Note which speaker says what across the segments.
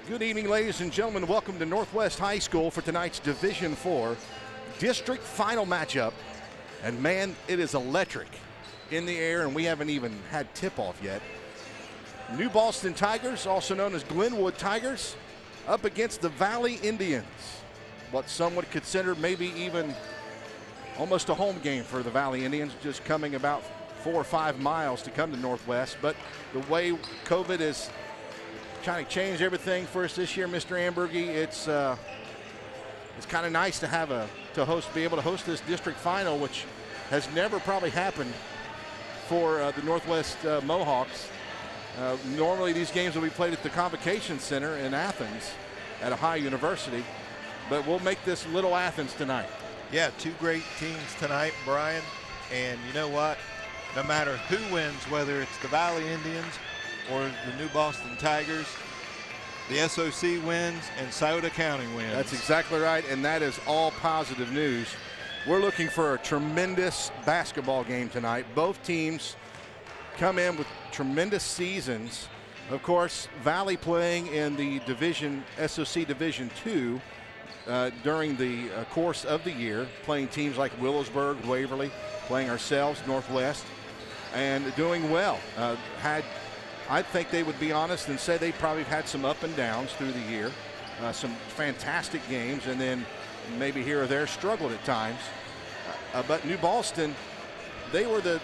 Speaker 1: Good evening, ladies and gentlemen. Welcome to Northwest High School for tonight's Division IV District Final matchup. And man, it is electric in the air, and we haven't even had tip-off yet. New Boston Tigers, also known as Glenwood Tigers, up against the Valley Indians. What some would consider maybe even almost a home game for the Valley Indians, just coming about 4 or 5 miles to come to Northwest. But the way COVID is trying to change everything for us this year, Mr. Ambergy, it's kind of nice to have be able to host this district final, which has never probably happened for the Northwest Mohawks. Normally these games will be played at the Convocation Center in Athens at Ohio University, but we'll make this Little Athens tonight.
Speaker 2: Yeah, 2 great teams tonight, Brian, and you know what? No matter who wins, whether it's the Valley Indians or the New Boston Tigers, the SOC wins and Scioto County wins.
Speaker 1: That's exactly right, and that is all positive news. We're looking for a tremendous basketball game tonight. Both teams come in with tremendous seasons. Of course, Valley playing in the SOC Division II during the course of the year, playing teams like Willisburg, Waverly, playing ourselves, Northwest, and doing well. I think they would be honest and say they probably had some up and downs through the year, some fantastic games, and then maybe here or there struggled at times. But New Boston, they were the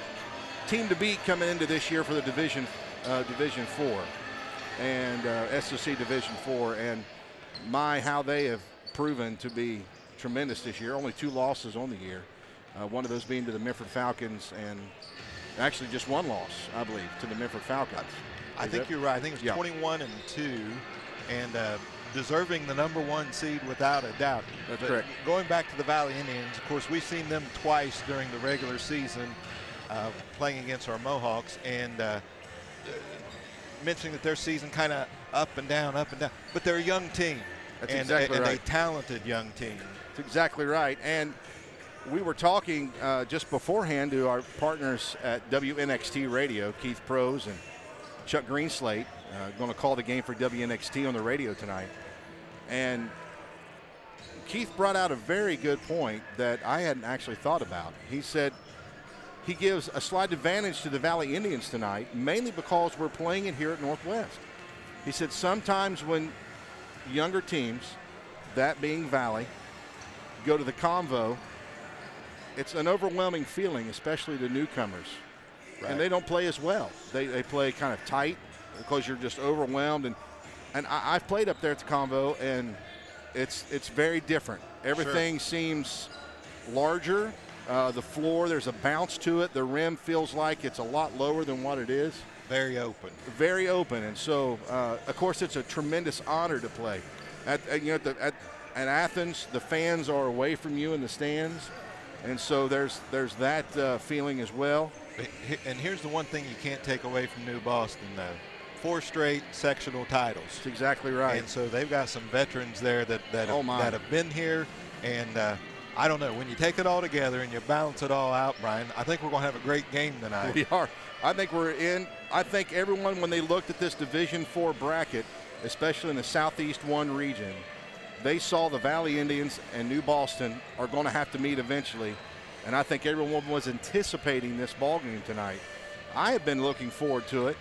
Speaker 1: team to beat coming into this year for the Division IV and SOC Division IV, and how they have proven to be tremendous this year. Only 2 losses on the year, one of those being to the Memphis Falcons, and actually just 1 loss, I believe, to the Memphis Falcons.
Speaker 2: I think you're right. I think it's 21-2, and deserving the #1 seed without a doubt.
Speaker 1: That's correct.
Speaker 2: Going back to the Valley Indians, of course, we've seen them twice during the regular season playing against our Mohawks, and mentioning that their season kind of up and down, but they're a young team.
Speaker 1: That's
Speaker 2: and
Speaker 1: exactly right.
Speaker 2: And a talented young team.
Speaker 1: That's exactly right. And we were talking just beforehand to our partners at WNXT Radio, Keith Prose and Chuck Greenslate, going to call the game for WNXT on the radio tonight. And Keith brought out a very good point that I hadn't actually thought about. He said he gives a slight advantage to the Valley Indians tonight, mainly because we're playing it here at Northwest. He said sometimes when younger teams, that being Valley, go to the Convo, it's an overwhelming feeling, especially the newcomers. Right. And they don't play as well. They play kind of tight because you're just overwhelmed. And I've played up there at the Convo, and it's very different. Everything seems larger. The floor, there's a bounce to it. The rim feels like it's a lot lower than what it is.
Speaker 2: Very open. Very open.
Speaker 1: And so, of course, it's a tremendous honor to play. At Athens, the fans are away from you in the stands. And so there's that feeling as well.
Speaker 2: And here's the one thing you can't take away from New Boston, though. 4 straight sectional titles.
Speaker 1: That's exactly right.
Speaker 2: And so they've got some veterans there that have been here. And I don't know, when you take it all together and you balance it all out, Brian, I think we're going to have a great game tonight.
Speaker 1: We are. I think everyone, when they looked at this Division IV bracket, especially in the Southeast 1 region, they saw the Valley Indians and New Boston are going to have to meet eventually. And I think everyone was anticipating this ball game tonight. I have been looking forward to it,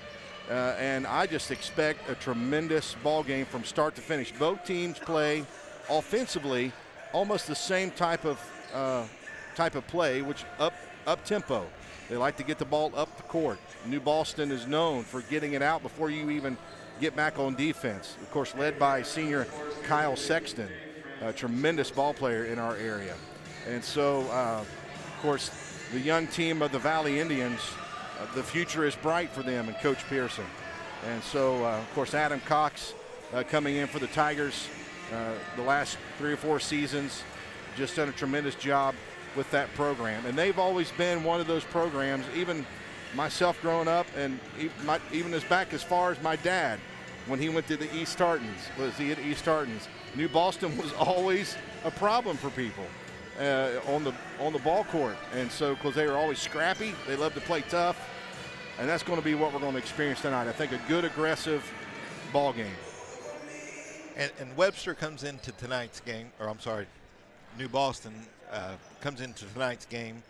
Speaker 1: and I just expect a tremendous ball game from start to finish. Both teams play offensively almost the same type of play, which up tempo. They like to get the ball up the court. New Boston is known for getting it out before you even get back on defense. Of course, led by senior Kyle Sexton, a tremendous ball player in our area. And so, of course, the young team of the Valley Indians, the future is bright for them and Coach Pearson. And so, of course, Adam Cox coming in for the Tigers the last 3 or 4 seasons, just done a tremendous job with that program. And they've always been one of those programs, even myself growing up, and even as back as far as my dad, when he went to the East Tartans, New Boston was always a problem for people on the ball court. And so, because they were always scrappy, they love to play tough, and that's going to be what we're going to experience tonight. I think a good, aggressive ball game.
Speaker 2: And Webster comes into tonight's game, or I'm sorry, New Boston comes into tonight's game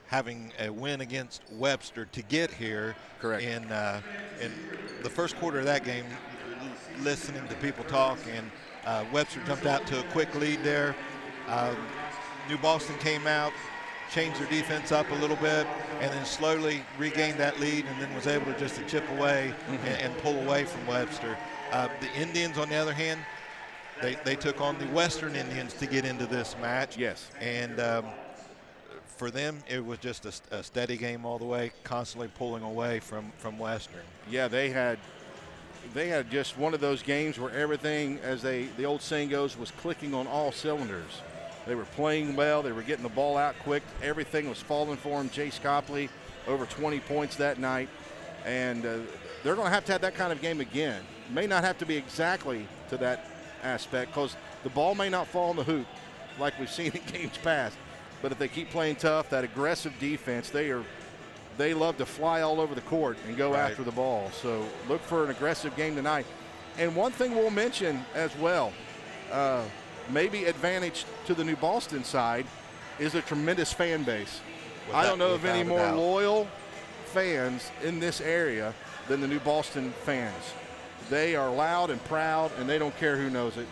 Speaker 2: having a win against Webster to get here.
Speaker 1: Correct.
Speaker 2: In the first quarter of that game, listening to people talk, and Webster jumped out to a quick lead there. New Boston came out, changed their defense up a little bit, and then slowly regained that lead, and then was able to just to chip away and pull away from Webster. The Indians, on the other hand, they took on the Western Indians to get into this match.
Speaker 1: Yes.
Speaker 2: And for them, it was just a steady game all the way, constantly pulling away from Western.
Speaker 1: Yeah, they had just one of those games where everything, as the old saying goes, was clicking on all cylinders. They were playing well. They were getting the ball out quick. Everything was falling for them. Chase Copley, over 20 points that night. And they're going to have that kind of game again. May not have to be exactly to that aspect because the ball may not fall in the hoop like we've seen in games past. But if they keep playing tough, that aggressive defense, they love to fly all over the court and go after the ball. So look for an aggressive game tonight. And one thing we'll mention as well, maybe advantage to the New Boston side, is a tremendous fan base. I don't know of any more loyal fans in this area than the New Boston fans. They are loud and proud, and they don't care who knows it.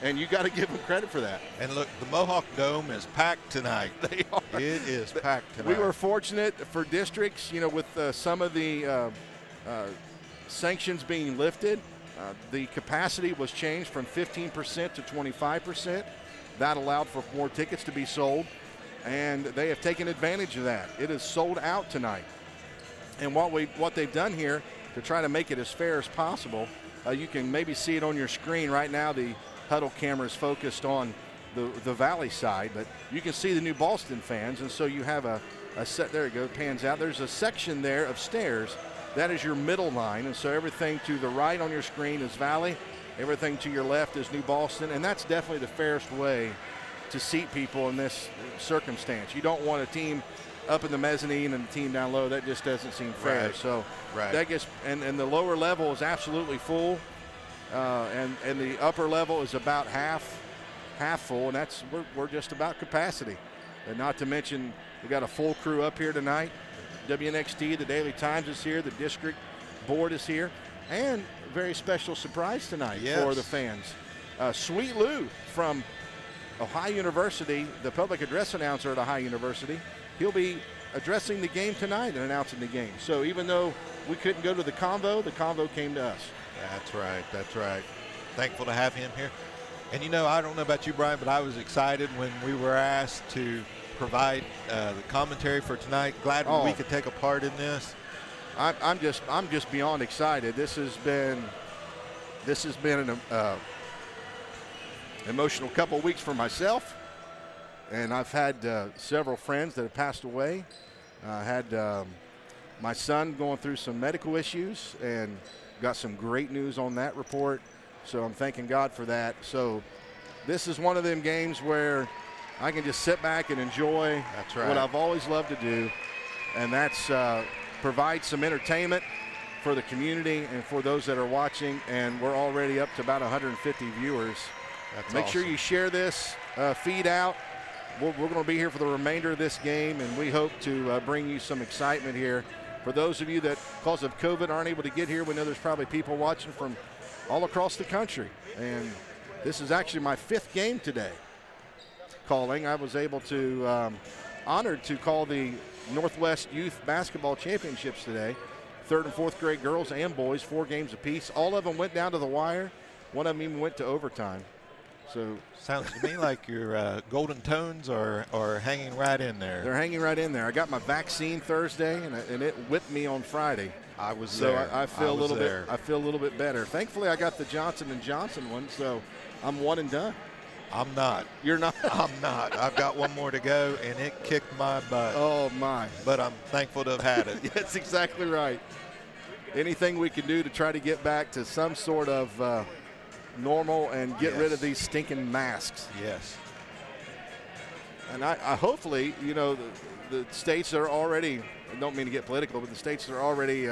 Speaker 1: And you got to give them credit for that.
Speaker 2: And look, the Mohawk Dome is packed tonight.
Speaker 1: They are.
Speaker 2: It is packed tonight.
Speaker 1: We were fortunate for districts, with some of the sanctions being lifted. The capacity was changed from 15% to 25%. That allowed for more tickets to be sold, and they have taken advantage of that. It is sold out tonight. And what they've done here to try to make it as fair as possible, you can maybe see it on your screen right now. The huddle camera is focused on the Valley side, but you can see the New Boston fans, and so you have a set. There you go, pans out. There's a section there of stairs. That is your middle line, and so everything to the right on your screen is Valley. Everything to your left is New Boston, and that's definitely the fairest way to seat people in this circumstance. You don't want a team up in the mezzanine and a team down low. That just doesn't seem fair.
Speaker 2: Right.
Speaker 1: So
Speaker 2: right.
Speaker 1: that gets, and the lower level is absolutely full, and the upper level is about half full, and that's we're just about capacity. And not to mention we got a full crew up here tonight. WNXT, the Daily Times is here, the district board is here, and a very special surprise tonight for the fans. Sweet Lou from Ohio University, the public address announcer at Ohio University, he'll be addressing the game tonight and announcing the game. So even though we couldn't go to the convo came to us.
Speaker 2: That's right, that's right. Thankful to have him here. And I don't know about you, Brian, but I was excited when we were asked to provide the commentary for tonight. Glad we could take a part in this.
Speaker 1: I'm just beyond excited. This has been an emotional couple of weeks for myself, and I've had several friends that have passed away. I had my son going through some medical issues, and got some great news on that report. So I'm thanking God for that. So this is one of them games where I can just sit back and enjoy what I've always loved to do, and that's provide some entertainment for the community and for those that are watching. And we're already up to about 150 viewers. Make sure you share this feed out. We're going to be here for the remainder of this game, and we hope to bring you some excitement here. For those of you that, because of COVID, aren't able to get here, we know there's probably people watching from all across the country. And this is actually my 5th game today calling. I was able to, honored to call the Northwest Youth Basketball Championships today. 3rd and 4th grade girls and boys, 4 games apiece. All of them went down to the wire. One of them even went to overtime. So
Speaker 2: sounds to me like your golden tones are hanging right in there.
Speaker 1: They're hanging right in there. I got my vaccine Thursday, and it whipped me on Friday.
Speaker 2: I was
Speaker 1: there.
Speaker 2: So
Speaker 1: I feel a little bit. I feel a little bit better. Thankfully, I got the Johnson & Johnson one, so I'm one and done.
Speaker 2: I'm not.
Speaker 1: You're not?
Speaker 2: I'm not. I've got one more to go, and it kicked my butt.
Speaker 1: Oh, my.
Speaker 2: But I'm thankful to have had it.
Speaker 1: That's exactly right. Anything we can do to try to get back to some sort of normal and get rid of these stinking masks.
Speaker 2: Yes.
Speaker 1: And I hopefully, the states are already, I don't mean to get political, but the states are already,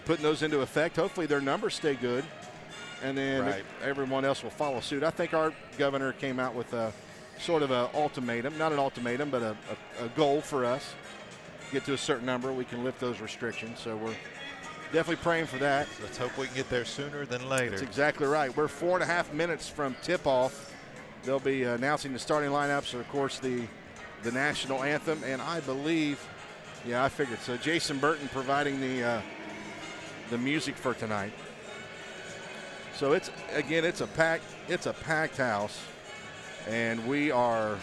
Speaker 1: putting those into effect. Hopefully their numbers stay good. and then everyone else will follow suit. I think our governor came out with a sort of an ultimatum, not an ultimatum, but a goal for us. Get to a certain number, we can lift those restrictions. So we're definitely praying for that.
Speaker 2: Let's hope we can get there sooner than later.
Speaker 1: That's exactly right. We're 4.5 minutes from tip-off. They'll be announcing the starting lineups, and of course the national anthem, and I believe, yeah, I figured so. Jason Burton providing the music for tonight. So it's a packed house, and we're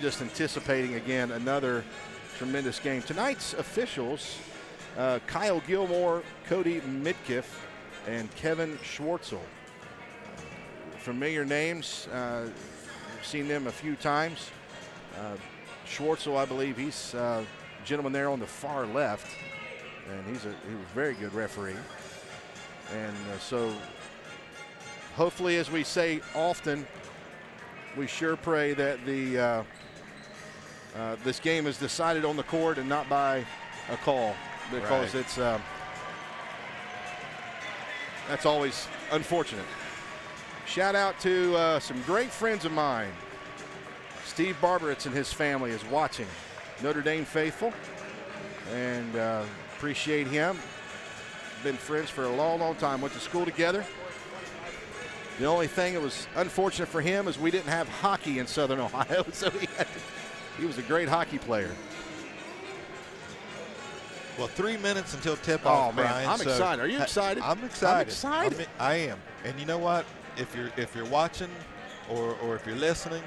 Speaker 1: just anticipating again another tremendous game. Tonight's officials, Kyle Gilmore, Cody Midkiff, and Kevin Schwartzel. Familiar names. I've seen them a few times. Schwartzel, I believe, he's a gentleman there on the far left, and he was a very good referee. And so hopefully, as we say often, we sure pray that this game is decided on the court and not by a call, because that's always unfortunate. Shout out to some great friends of mine. Steve Barberitz and his family is watching. Notre Dame faithful, and appreciate him. Been friends for a long, long time. Went to school together. The only thing that was unfortunate for him is we didn't have hockey in Southern Ohio, so he was a great hockey player.
Speaker 2: Well, 3 minutes until tip-off,
Speaker 1: oh, man,
Speaker 2: Brian.
Speaker 1: I'm excited. Are you excited?
Speaker 2: I'm excited.
Speaker 1: I'm excited.
Speaker 2: I am. And you know what? If you're watching or if you're listening,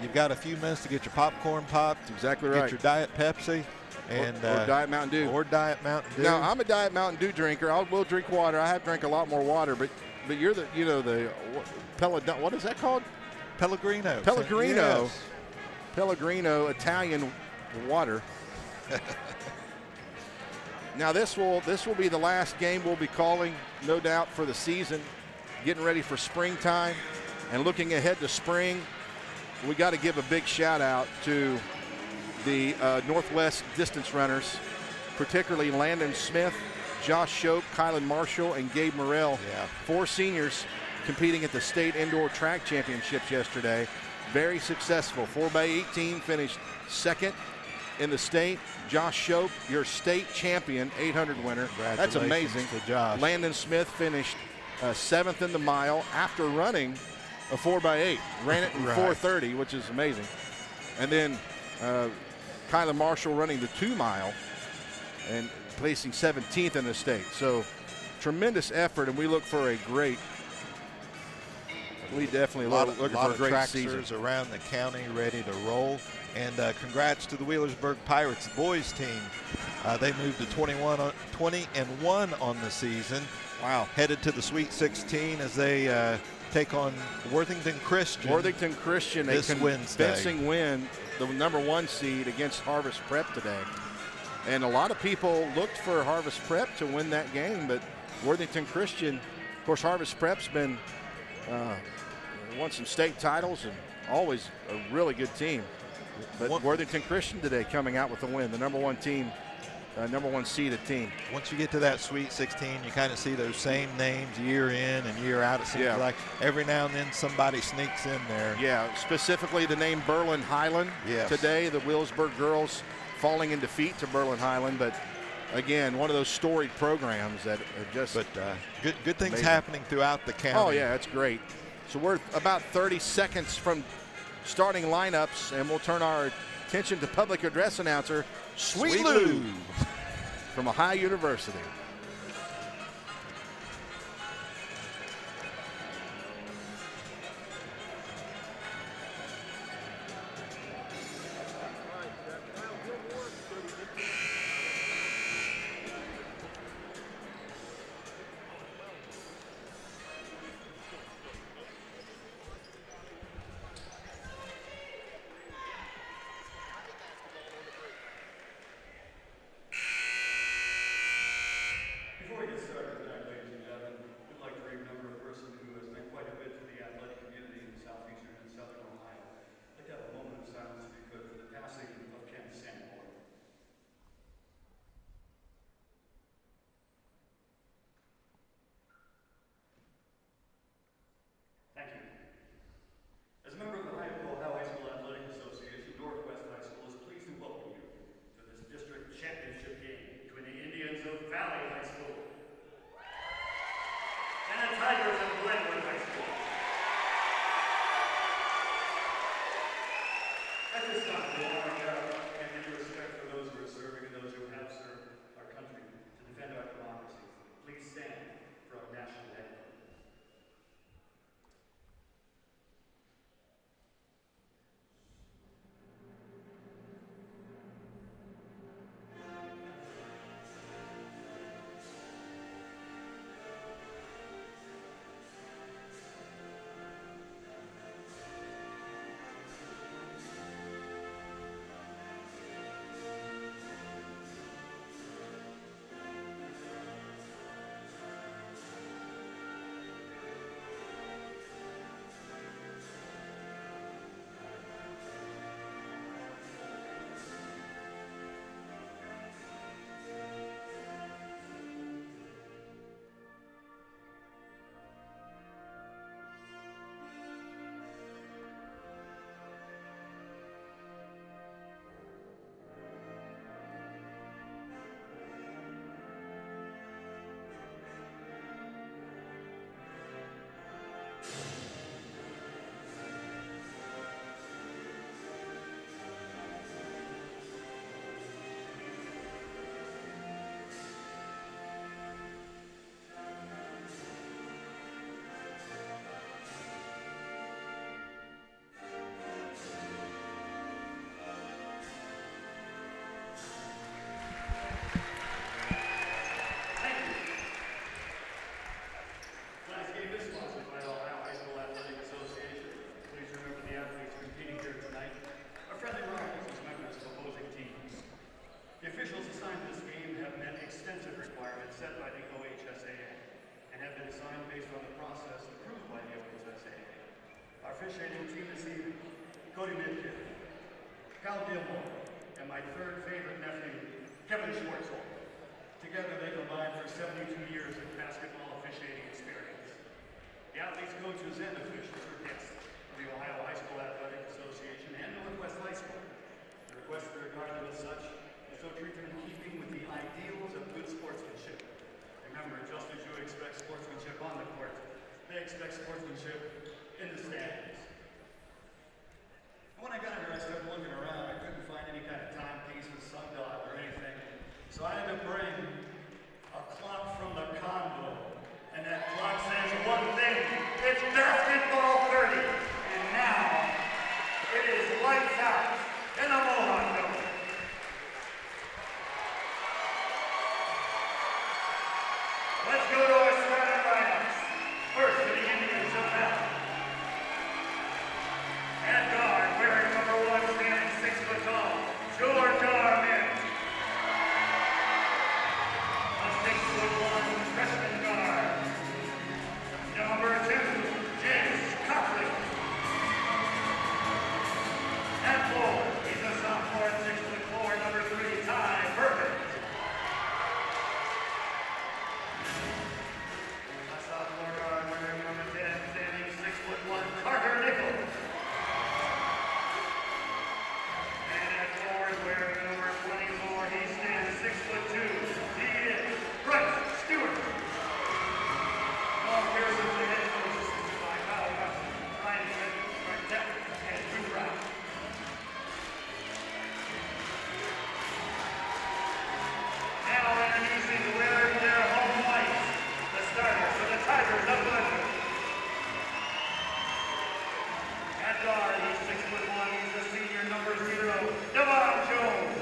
Speaker 2: you've got a few minutes to get your popcorn popped.
Speaker 1: That's exactly right.
Speaker 2: Get your Diet Pepsi. And,
Speaker 1: or Diet Mountain Dew.
Speaker 2: Or Diet Mountain Dew.
Speaker 1: Now, I'm a Diet Mountain Dew drinker. I will drink water. I have drank a lot more water, but you're the what is that called?
Speaker 2: Pellegrino.
Speaker 1: Pellegrino.
Speaker 2: Yes.
Speaker 1: Pellegrino Italian water. Now this will be the last game we'll be calling, no doubt, for the season. Getting ready for springtime and looking ahead to spring. We got to give a big shout out to the Northwest distance runners, particularly Landon Smith, Josh Shope, Kylan Marshall, and Gabe Morrell.
Speaker 2: Yeah.
Speaker 1: 4 seniors competing at the state indoor track championships yesterday. Very successful. 4x18 finished second in the state. Josh Shope, your state champion, 800 winner. That's amazing.
Speaker 2: To Josh.
Speaker 1: Landon Smith finished 7th in the mile after running a 4x8. Ran it in 4:30, which is amazing. And then Kylan Marshall running the 2 mile and placing 17th in the state. So tremendous effort, and we look for a great. We definitely looking for a great season.
Speaker 2: Tracksters around the county ready to roll. And congrats to the Wheelersburg Pirates boys team. They moved to 20-1 on the season.
Speaker 1: Wow.
Speaker 2: Headed to the Sweet 16 as they take on Worthington Christian.
Speaker 1: Worthington Christian,
Speaker 2: this
Speaker 1: a convincing win, the #1 seed against Harvest Prep today. And a lot of people looked for Harvest Prep to win that game, but Worthington Christian, of course, Harvest Prep's been won some state titles and always a really good team. But Worthington Christian today coming out with the win, the #1 team, #1 seeded team.
Speaker 2: Once you get to that Sweet 16, you kind of see those same names year in and year out. It seems like every now and then somebody sneaks in there.
Speaker 1: Yeah, specifically the name Berlin Highland today, the Wheelersburg girls falling in defeat to Berlin Highland. But again, one of those storied programs that are just
Speaker 2: good things
Speaker 1: amazing.
Speaker 2: Happening throughout the county.
Speaker 1: Oh, yeah, that's great. So we're about 30 seconds from starting lineups, and we'll turn our attention to public address announcer Sweet Lou from Ohio University.
Speaker 3: At this time, we'll honor and in respect for those who are serving and those who have served our country to defend our democracy. Please stand for our national anthem. Officiating team this evening, Cody Midkiff, Cal Gilmore, and my third favorite nephew, Kevin Schwartzel. Together they combined for 72 years of basketball officiating experience. The athletes, coaches, and officials were guests of the Ohio High School Athletic Association and Northwest High School. The request to regard them as such is so treat them in keeping with the ideals of good sportsmanship. Remember, just as you expect sportsmanship on the court, they expect sportsmanship in the stands. When I got here, I started looking around. I couldn't find any kind of timepiece with sundial or anything. So I had to bring a clock from the condo. And that clock says one thing. It's basketball 30. And now, it is lights out in the Mohawk Building. Let's go to our starting lineups. First, for the Indians of Valley. At guard, wearing number 1, standing 6 foot tall, George Armit. A 6'1" freshman guard. Number 2, James Copley. At forward, he's a sophomore at 6'4", number 3, Ty Perkins. A sophomore guard, wearing number 10, standing 6'1", Carter Nichols. Wearing number 24, he stands 6'2". He is Bryce Stewart. Paul Pearson, the head coach, assisted by Kyle Russell, Ryan Smith, Greg Tech, and Drew Brown. Now introducing wearing their home whites, the starters for the Tigers of Glenwood. At guard, he's 6'1", he's the senior, number 0, Devon Jones.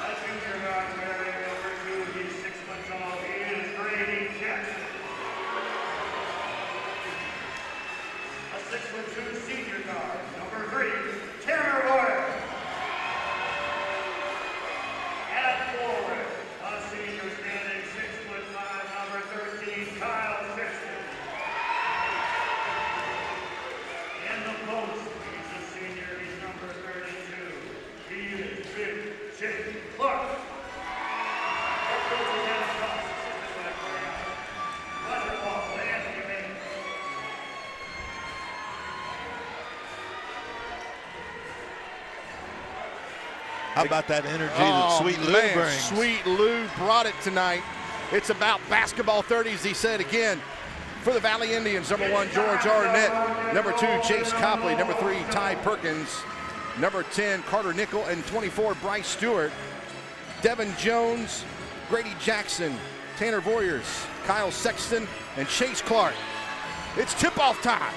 Speaker 3: A junior guard wearing number 2, he's 6 foot tall, he is Grady Jackson. A 6'2" senior guard, number 3, Tanner Royer. At forward, a senior standing 6'5", number 13, Kyle Sexton. In the post, he's a senior, he's number 32. He is Big Jake Clark. Head coach is Adam Cross, assisted by Corey Allen. Wonderful, Anthony Bain.
Speaker 2: How about that energy that Sweet Lou brings?
Speaker 1: Sweet Lou brought it tonight. It's about basketball 30, as he said again. For the Valley Indians, number 1, George Arnett. Number 2, Chase Copley. Number 3, Ty Perkins. Number 10, Carter Nickel. And 24, Bryce Stewart. Devin Jones, Grady Jackson, Tanner Voyers, Kyle Sexton, and Chase Clark. It's tip-off time.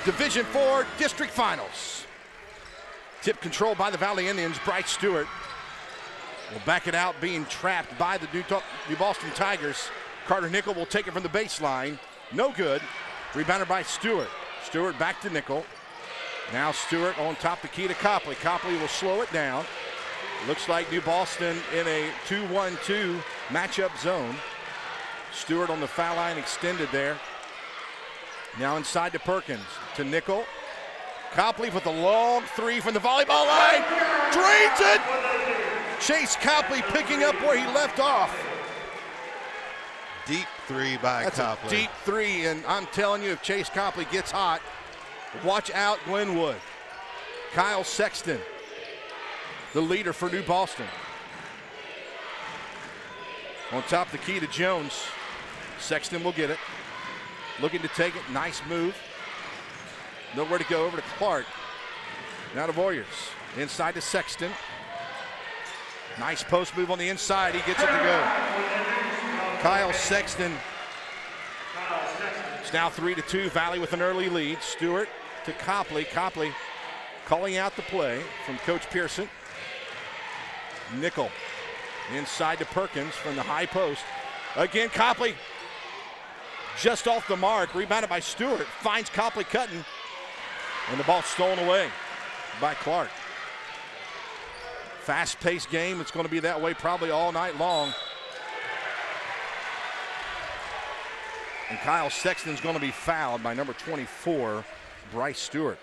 Speaker 1: Division 4 District Finals. Tip control by the Valley Indians. Bryce Stewart will back it out, being trapped by the New Boston Tigers. Carter Nickel will take it from the baseline. No good. Rebounded by Stewart. Stewart back to Nickel. Now Stewart on top the key to Copley. Copley will slow it down. Looks like New Boston in a 2-1-2 matchup zone. Stewart on the foul line extended there. Now inside to Perkins, to Nickel. Copley with a long 3 from the volleyball line. Drains it! Chase Copley picking up where he left off.
Speaker 2: Deep 3 by
Speaker 1: That's
Speaker 2: Copley.
Speaker 1: a deep 3, and I'm telling you, if Chase Copley gets hot, watch out Glenwood. Kyle Sexton, the leader for New Boston. On top of the key to Jones. Sexton will get it. Looking to take it. Nice move. Nowhere to go. Over to Clark. Now to Voyers. Inside to Sexton. Nice post move on the inside. He gets it to go. Kyle Sexton. It's now 3-2. Valley with an early lead. Stewart to Copley. Copley calling out the play from Coach Pearson. Nickel inside to Perkins from the high post. Again, Copley just off the mark. Rebounded by Stewart. Finds Copley cutting. And the ball stolen away by Clark. Fast-paced game. It's going to be that way probably all night long. And Kyle Sexton's going to be fouled by number 24, Bryce Stewart.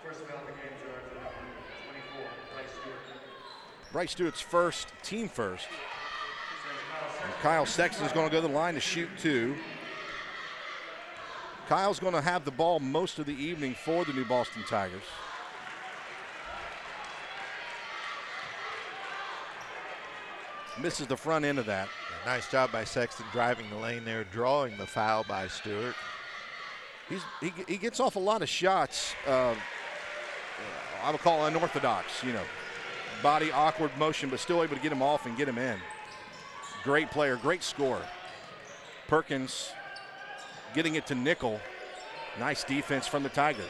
Speaker 3: First foul of the game, George, number 24, Bryce Stewart.
Speaker 1: Bryce Stewart's first, team first. And Kyle Sexton's going to go to the line to shoot 2. Kyle's going to have the ball most of the evening for the New Boston Tigers. Misses the front end of that.
Speaker 2: Nice job by Sexton driving the lane there, drawing the foul by Stewart.
Speaker 1: He gets off a lot of shots, I would call unorthodox, body awkward motion, but still able to get him off and get him in. Great player, great scorer. Perkins getting it to Nickel. Nice defense from the Tigers.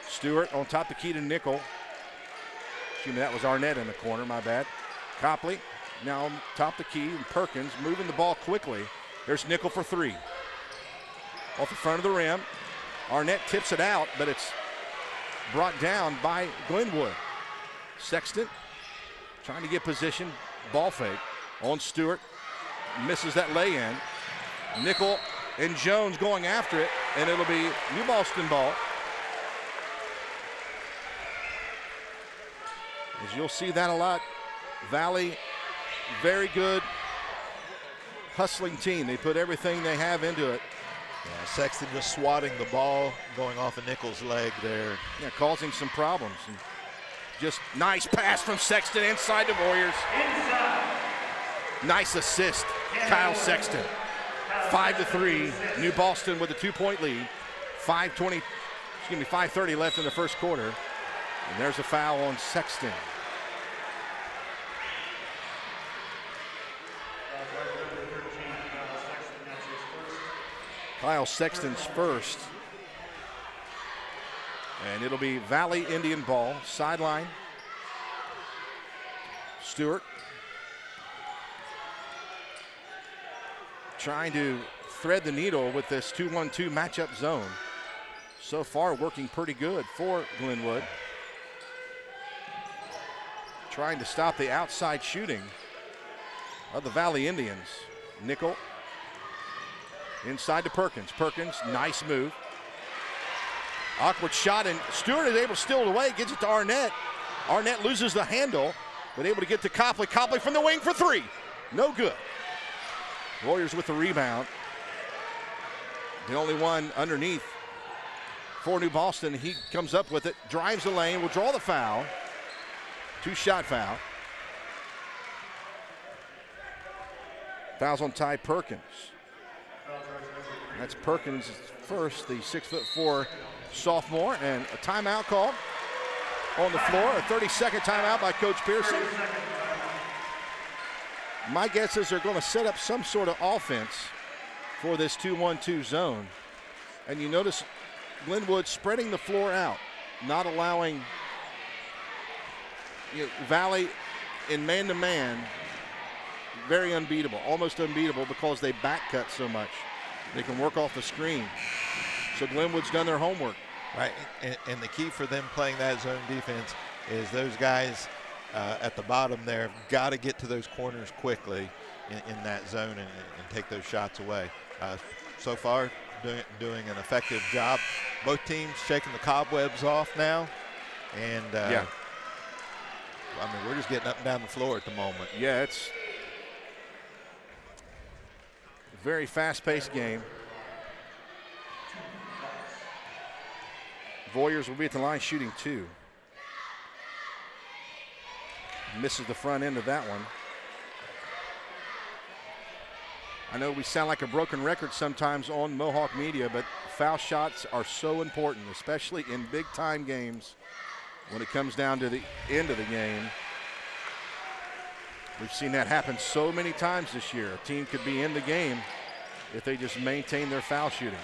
Speaker 1: Stewart on top of the key to Nickel. Excuse me, that was Arnett in the corner, my bad. Copley now on top of the key, and Perkins moving the ball quickly. There's Nickel for 3. Off the front of the rim. Arnett tips it out, but it's brought down by Glenwood. Sexton trying to get position. Ball fake on Stewart. Misses that lay-in. Nickel and Jones going after it, and it'll be New Boston ball. As you'll see that a lot. Valley, very good hustling team. They put everything they have into it.
Speaker 2: Yeah, Sexton just swatting the ball, going off of Nickel's leg there.
Speaker 1: Yeah, causing some problems. And just nice pass from Sexton inside to Voyers. Nice assist, Kyle Sexton. 5-3, New Boston with a 2-point lead. 5:30 left in the first quarter. And there's a foul on Sexton. Kyle Sexton's first. And it'll be Valley Indian ball, sideline. Stewart trying to thread the needle with this 2-1-2 matchup zone. So far working pretty good for Glenwood. Trying to stop the outside shooting of the Valley Indians. Nickel inside to Perkins. Perkins, nice move. Awkward shot, and Stewart is able to steal it away, gets it to Arnett. Arnett loses the handle, but able to get to Copley. Copley from the wing for 3. No good. Warriors with the rebound. The only one underneath for New Boston. He comes up with it, drives the lane, will draw the foul. 2-shot foul. Fouls on Ty Perkins. That's Perkins first, the 6'4" sophomore, and a timeout call on the floor. A 30-second timeout by Coach Pearson. My guess is they're going to set up some sort of offense for this 2-1-2 zone. And you notice Glenwood spreading the floor out, not allowing Valley in man-to-man. Very unbeatable, almost unbeatable, because they back cut so much. They can work off the screen. So Glenwood's done their homework.
Speaker 2: Right, and the key for them playing that zone defense is those guys at the bottom there have got to get to those corners quickly in that zone and take those shots away. So far, doing an effective job. Both teams shaking the cobwebs off now. And,
Speaker 1: yeah.
Speaker 2: I mean, we're just getting up and down the floor at the moment.
Speaker 1: Yeah, it's a very fast-paced game. Voyers will be at the line shooting 2. Misses the front end of that one. I know we sound like a broken record sometimes on Mohawk Media, but foul shots are so important, especially in big-time games when it comes down to the end of the game. We've seen that happen so many times this year. A team could be in the game if they just maintain their foul shooting.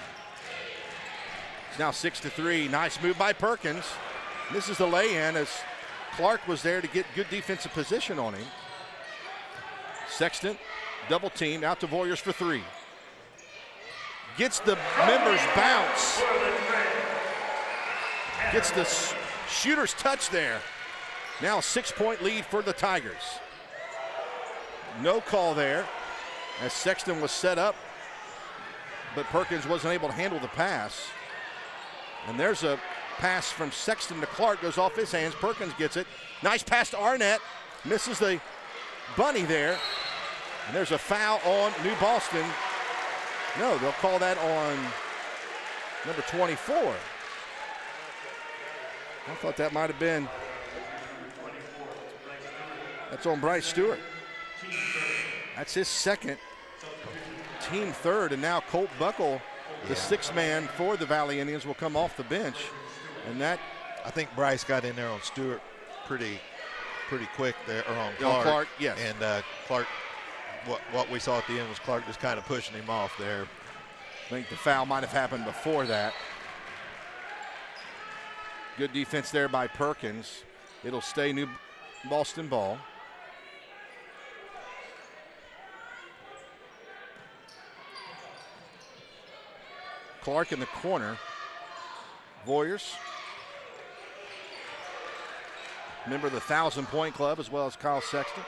Speaker 1: It's now 6-3. Nice move by Perkins. This is the lay-in as Clark was there to get good defensive position on him. Sexton, double team, out to Voyers for 3. Gets the members bounce. Gets the shooter's touch there. Now a 6-point lead for the Tigers. No call there as Sexton was set up, but Perkins wasn't able to handle the pass. And there's a pass from Sexton to Clark, goes off his hands. Perkins gets it. Nice pass to Arnett. Misses the bunny there. And there's a foul on New Boston. No, they'll call that on number 24. I thought that might have been. That's on Bryce Stewart. That's his second, team third, and now Colt Buckle, the 6th man for the Valley Indians, will come off the bench. And that,
Speaker 2: I think Bryce got in there on Stewart pretty quick there, or on Clark.
Speaker 1: Clark, yes.
Speaker 2: And Clark, what we saw at the end was Clark just kind of pushing him off there.
Speaker 1: I think the foul might have happened before that. Good defense there by Perkins. It'll stay New Boston ball. Clark in the corner. Voyers. Member of the 1,000-point club, as well as Kyle Sexton.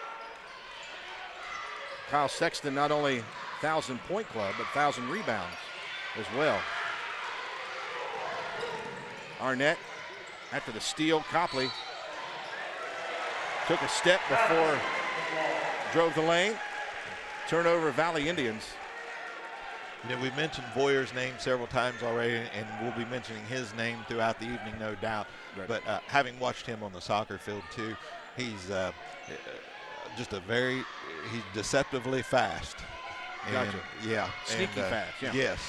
Speaker 1: Kyle Sexton not only 1,000-point club, but 1,000 rebounds as well. Arnett after the steal. Copley took a step before drove the lane. Turnover, Valley Indians.
Speaker 2: You know, we've mentioned Voyer's name several times already, and we'll be mentioning his name throughout the evening, no doubt.
Speaker 1: Right.
Speaker 2: But having watched him on the soccer field too, he's just he's deceptively fast.
Speaker 1: Gotcha.
Speaker 2: And, yeah.
Speaker 1: Sneaky fast, yeah.
Speaker 2: Yes.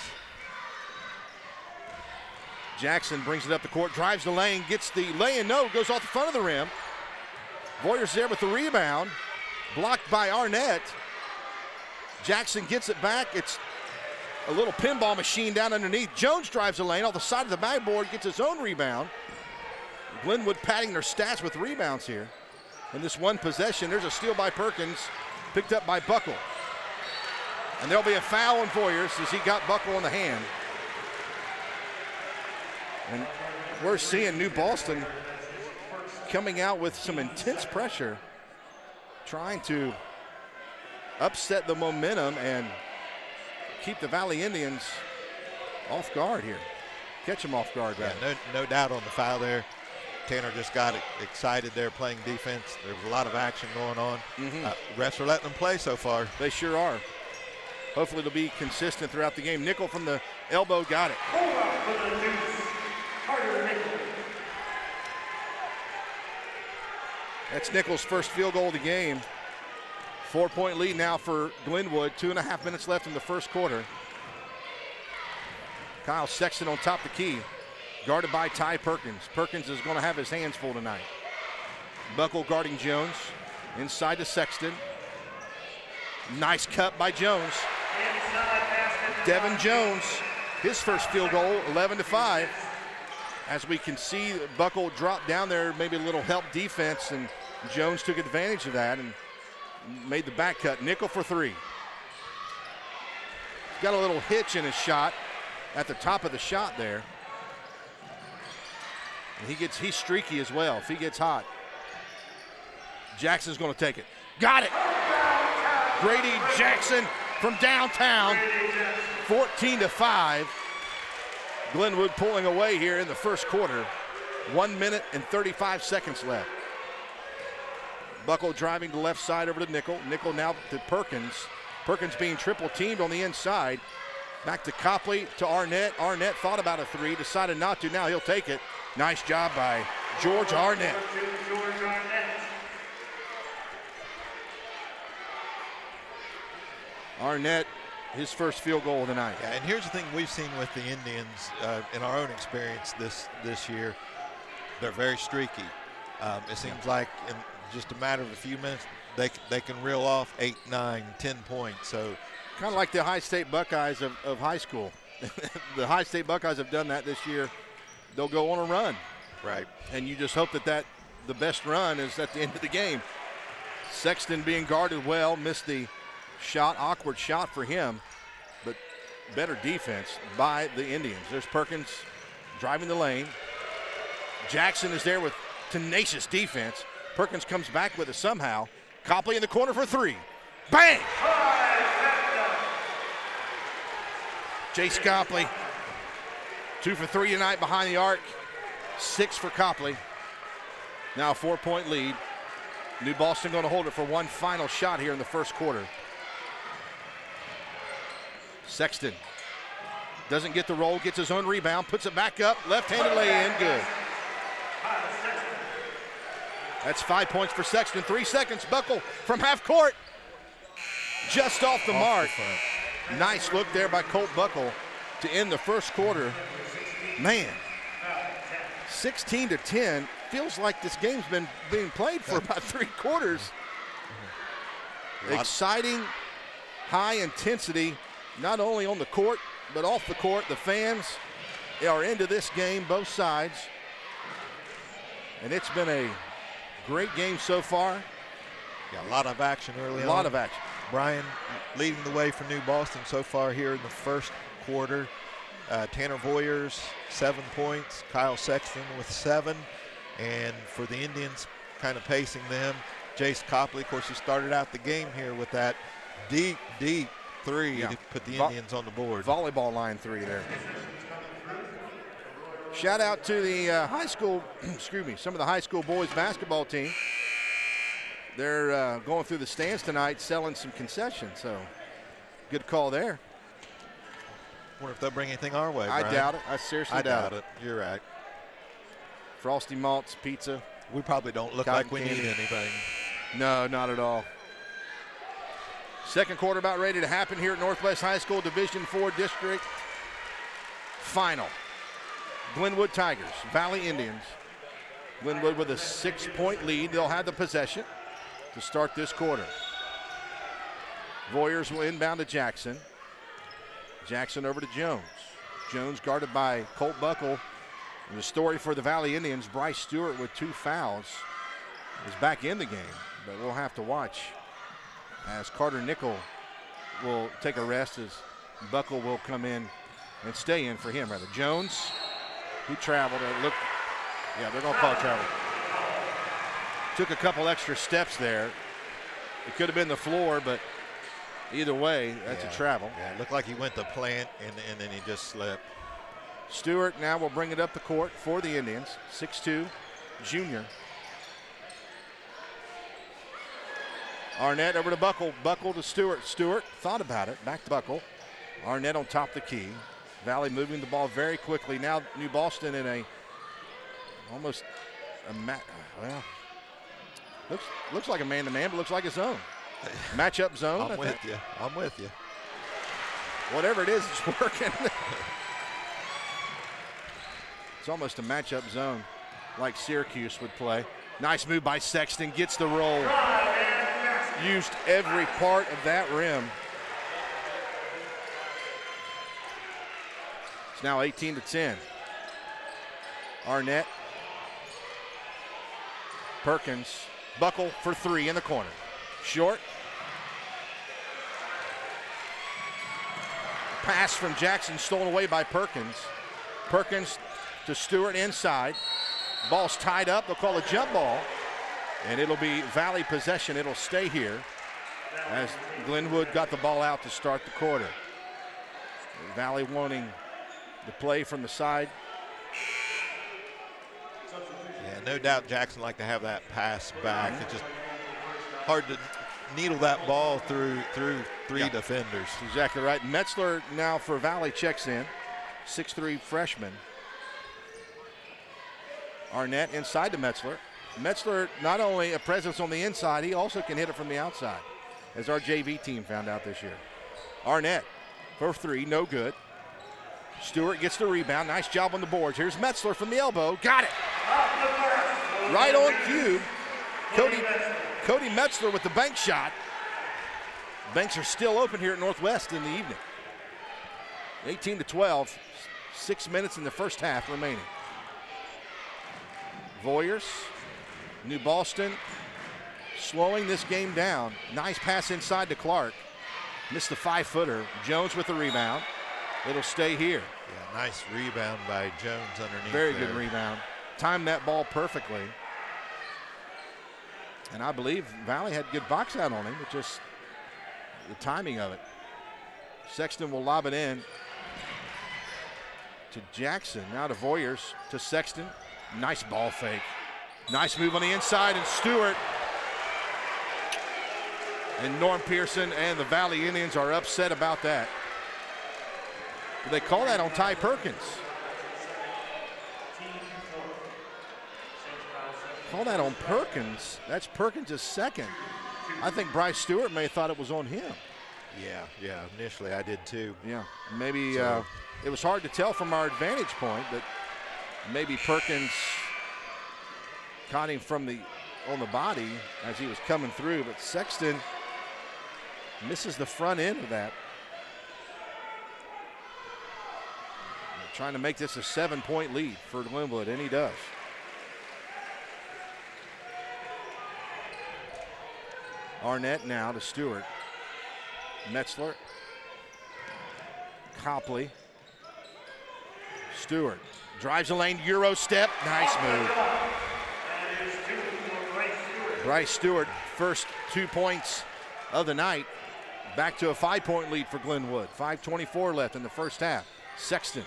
Speaker 1: Jackson brings it up the court, drives the lane, gets the lay-in, no, goes off the front of the rim. Voyers there with the rebound, blocked by Arnett. Jackson gets it back. It's a little pinball machine down underneath. Jones drives the lane off the side of the backboard, gets his own rebound. Glenwood padding their stats with rebounds here. In this one possession, there's a steal by Perkins, picked up by Buckle. And there'll be a foul on Voyers as he got Buckle in the hand. And we're seeing New Boston coming out with some intense pressure, trying to upset the momentum and keep the Valley Indians off guard here. Catch them off guard,
Speaker 2: yeah, no doubt on the foul there. Tanner just got excited there playing defense. There's a lot of action going on. Refs are letting them play so far.
Speaker 1: They sure are. Hopefully they'll be consistent throughout the game. Nickel from the elbow, got it. That's Nickel's first field goal of the game. 4-point lead now for Glenwood. 2.5 minutes left in the first quarter. Kyle Sexton on top of the key, guarded by Ty Perkins. Perkins is going to have his hands full tonight. Buckle guarding Jones, inside to Sexton. Nice cut by Jones. Devin Jones, his first field goal, 11-5. As we can see, Buckle dropped down there, maybe a little help defense, and Jones took advantage of that and made the back cut. Nickel for three. He's got a little hitch in his shot at the top of the shot there. And he's streaky as well if he gets hot. Jackson's going to take it. Got it. Grady Jackson from downtown, 14-5. Glenwood pulling away here in the first quarter. 1 minute and 35 seconds left. Buckle driving to the left side over to Nickel. Nickel now to Perkins. Perkins being triple teamed on the inside. Back to Copley to Arnett. Arnett thought about a three, decided not to. Now he'll take it. Nice job by George Arnett. Arnett, his first field goal of the night.
Speaker 2: Yeah, and here's the thing we've seen with the Indians in our own experience this year. They're very streaky. It seems like in just a matter of a few minutes, they can reel off 8, 9, 10 points. So
Speaker 1: kind of like the High State Buckeyes of high school. The High State Buckeyes have done that this year. They'll go on a run.
Speaker 2: Right.
Speaker 1: And you just hope that the best run is at the end of the game. Sexton being guarded well, missed the shot, awkward shot for him, but better defense by the Indians. There's Perkins driving the lane. Jackson is there with tenacious defense. Perkins comes back with it somehow. Copley in the corner for three. Bang! Jace Copley, 2 for 3 tonight behind the arc. 6 for Copley. Now a 4-point lead. New Boston going to hold it for one final shot here in the first quarter. Sexton doesn't get the roll, gets his own rebound, puts it back up, left-handed lay-in, good. That's 5 points for Sexton. 3 seconds, Buckle from half court. Just off the mark. Nice look there by Colt Buckle to end the first quarter. Man, 16-10. Feels like this game's been being played for about 3 quarters. Exciting, high intensity, not only on the court, but off the court. The fans are into this game, both sides. And it's been a great game so far.
Speaker 2: Yeah, a lot of action early on.
Speaker 1: A lot of action.
Speaker 2: Brian leading the way for New Boston so far here in the first quarter. Tanner Voyers, 7 points. Kyle Sexton with 7. And for the Indians, kind of pacing them, Jace Copley, of course, he started out the game here with that deep three to put the Indians on the board.
Speaker 1: Volleyball line three there. Shout out to the high school, some of the high school boys basketball team. They're going through the stands tonight selling some concessions, so good call there.
Speaker 2: Wonder if they'll bring anything our way, Brian.
Speaker 1: I doubt it. I seriously doubt it.
Speaker 2: You're right.
Speaker 1: Frosty Malts, pizza.
Speaker 2: We probably don't look like we need anything.
Speaker 1: No, not at all. Second quarter about ready to happen here at Northwest High School Division IV District Final. Glenwood Tigers, Valley Indians. Glenwood with a 6-point lead. They'll have the possession to start this quarter. Voyers will inbound to Jackson. Jackson over to Jones. Jones guarded by Colt Buckle. And the story for the Valley Indians, Bryce Stewart with 2 fouls is back in the game, but we'll have to watch as Carter Nickel will take a rest as Buckle will come in and stay in for him, rather. Jones, he traveled. Yeah, they're going to call travel. Took a couple extra steps there. It could have been the floor, but either way, that's a travel.
Speaker 2: Yeah, it looked like he went to plant and then he just slipped.
Speaker 1: Stewart now will bring it up the court for the Indians. 6'2", junior. Arnett over to Buckle. Buckle to Stewart. Stewart thought about it. Back to Buckle. Arnett on top of the key. Valley moving the ball very quickly. Now New Boston in a almost well, looks like a man-to-man, but looks like a zone. Matchup zone.
Speaker 2: I'm with you.
Speaker 1: Whatever it is, it's working. It's almost a matchup zone like Syracuse would play. Nice move by Sexton, gets the roll. Used every part of that rim. It's now 18-10. Arnett. Perkins. Buckle for three in the corner. Short. Pass from Jackson stolen away by Perkins. Perkins to Stewart inside. Ball's tied up. They'll call a jump ball. And it'll be Valley possession. It'll stay here as Glenwood got the ball out to start the quarter. Valley wanting the play from the side.
Speaker 2: Yeah, no doubt Jackson liked to have that pass back. It's just hard to needle that ball through three defenders.
Speaker 1: Exactly right. Metzler now for Valley checks in. 6'3" freshman. Arnett inside to Metzler. Metzler not only a presence on the inside, he also can hit it from the outside, as our JV team found out this year. Arnett for three, no good. Stewart gets the rebound. Nice job on the boards. Here's Metzler from the elbow. Got it. Right on cue. Cody Metzler with the bank shot. Banks are still open here at Northwest in the evening. 18-12. 6 minutes in the first half remaining. Voyers, New Boston, slowing this game down. Nice pass inside to Clark. Missed the 5-footer. Jones with the rebound. It'll stay here.
Speaker 2: Yeah, nice rebound by Jones underneath.
Speaker 1: Very good rebound. Timed that ball perfectly. And I believe Valley had good box out on him, but just the timing of it. Sexton will lob it in to Jackson. Now to Voyers, to Sexton. Nice ball fake. Nice move on the inside, and Stewart and Norm Pearson and the Valley Indians are upset about that. They call that on Ty Perkins. Call that on Perkins. That's Perkins' second. I think Bryce Stewart may have thought it was on him.
Speaker 2: Yeah, initially I did too.
Speaker 1: Yeah, maybe it was hard to tell from our advantage point, but maybe Perkins caught him on the body as he was coming through, but Sexton misses the front end of that. They're trying to make this a 7-point lead for Glenwood, and he does. Arnett now to Stewart. Metzler. Copley. Stewart drives the lane, Euro step. Nice move. Bryce Stewart, first 2 points of the night. Back to a 5-point lead for Glenwood. 5:24 left in the first half. Sexton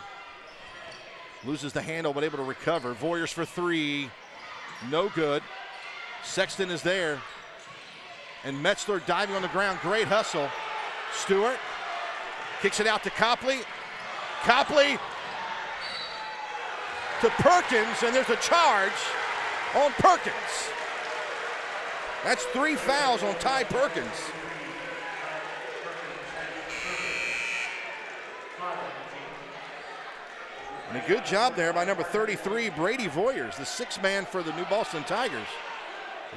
Speaker 1: loses the handle, but able to recover. Voyers for three. No good. Sexton is there. And Metzler diving on the ground. Great hustle. Stewart kicks it out to Copley. Copley to Perkins, and there's a charge on Perkins. That's 3 fouls on Ty Perkins. And a good job there by number 33, Brady Voyers, the 6th man for the New Boston Tigers.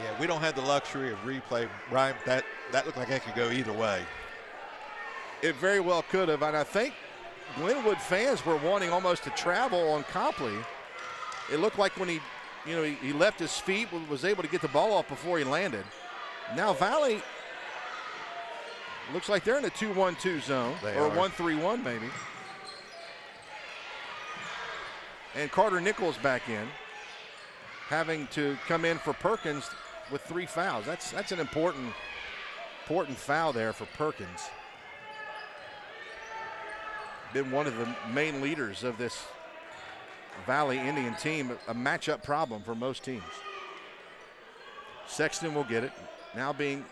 Speaker 2: Yeah, we don't have the luxury of replay, Brian. That looked like that could go either way.
Speaker 1: It very well could have, and I think Glenwood fans were wanting almost to travel on Copley. It looked like when he left his feet, was able to get the ball off before he landed. Now Valley looks like they're in a 2-1-2 zone, or 1-3-1 maybe. And Carter Nichols back in, having to come in for Perkins with 3 fouls. That's an important foul there for Perkins. Been one of the main leaders of this Valley Indian team, a matchup problem for most teams. Sexton will get it, now being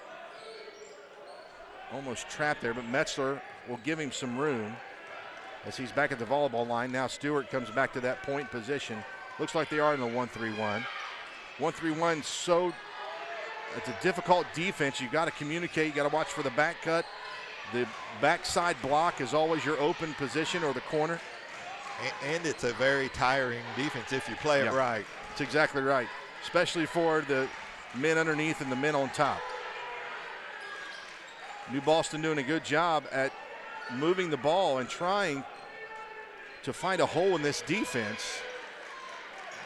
Speaker 1: almost trapped there, but Metzler will give him some room as he's back at the volleyball line. Now Stewart comes back to that point position. Looks like they are in the 1-3-1. 1-3-1, so it's a difficult defense. You've got to communicate. You got to watch for the back cut. The backside block is always your open position, or the corner.
Speaker 2: And it's a very tiring defense if you play it right.
Speaker 1: That's exactly right, especially for the men underneath and the men on top. New Boston doing a good job at moving the ball and trying to find a hole in this defense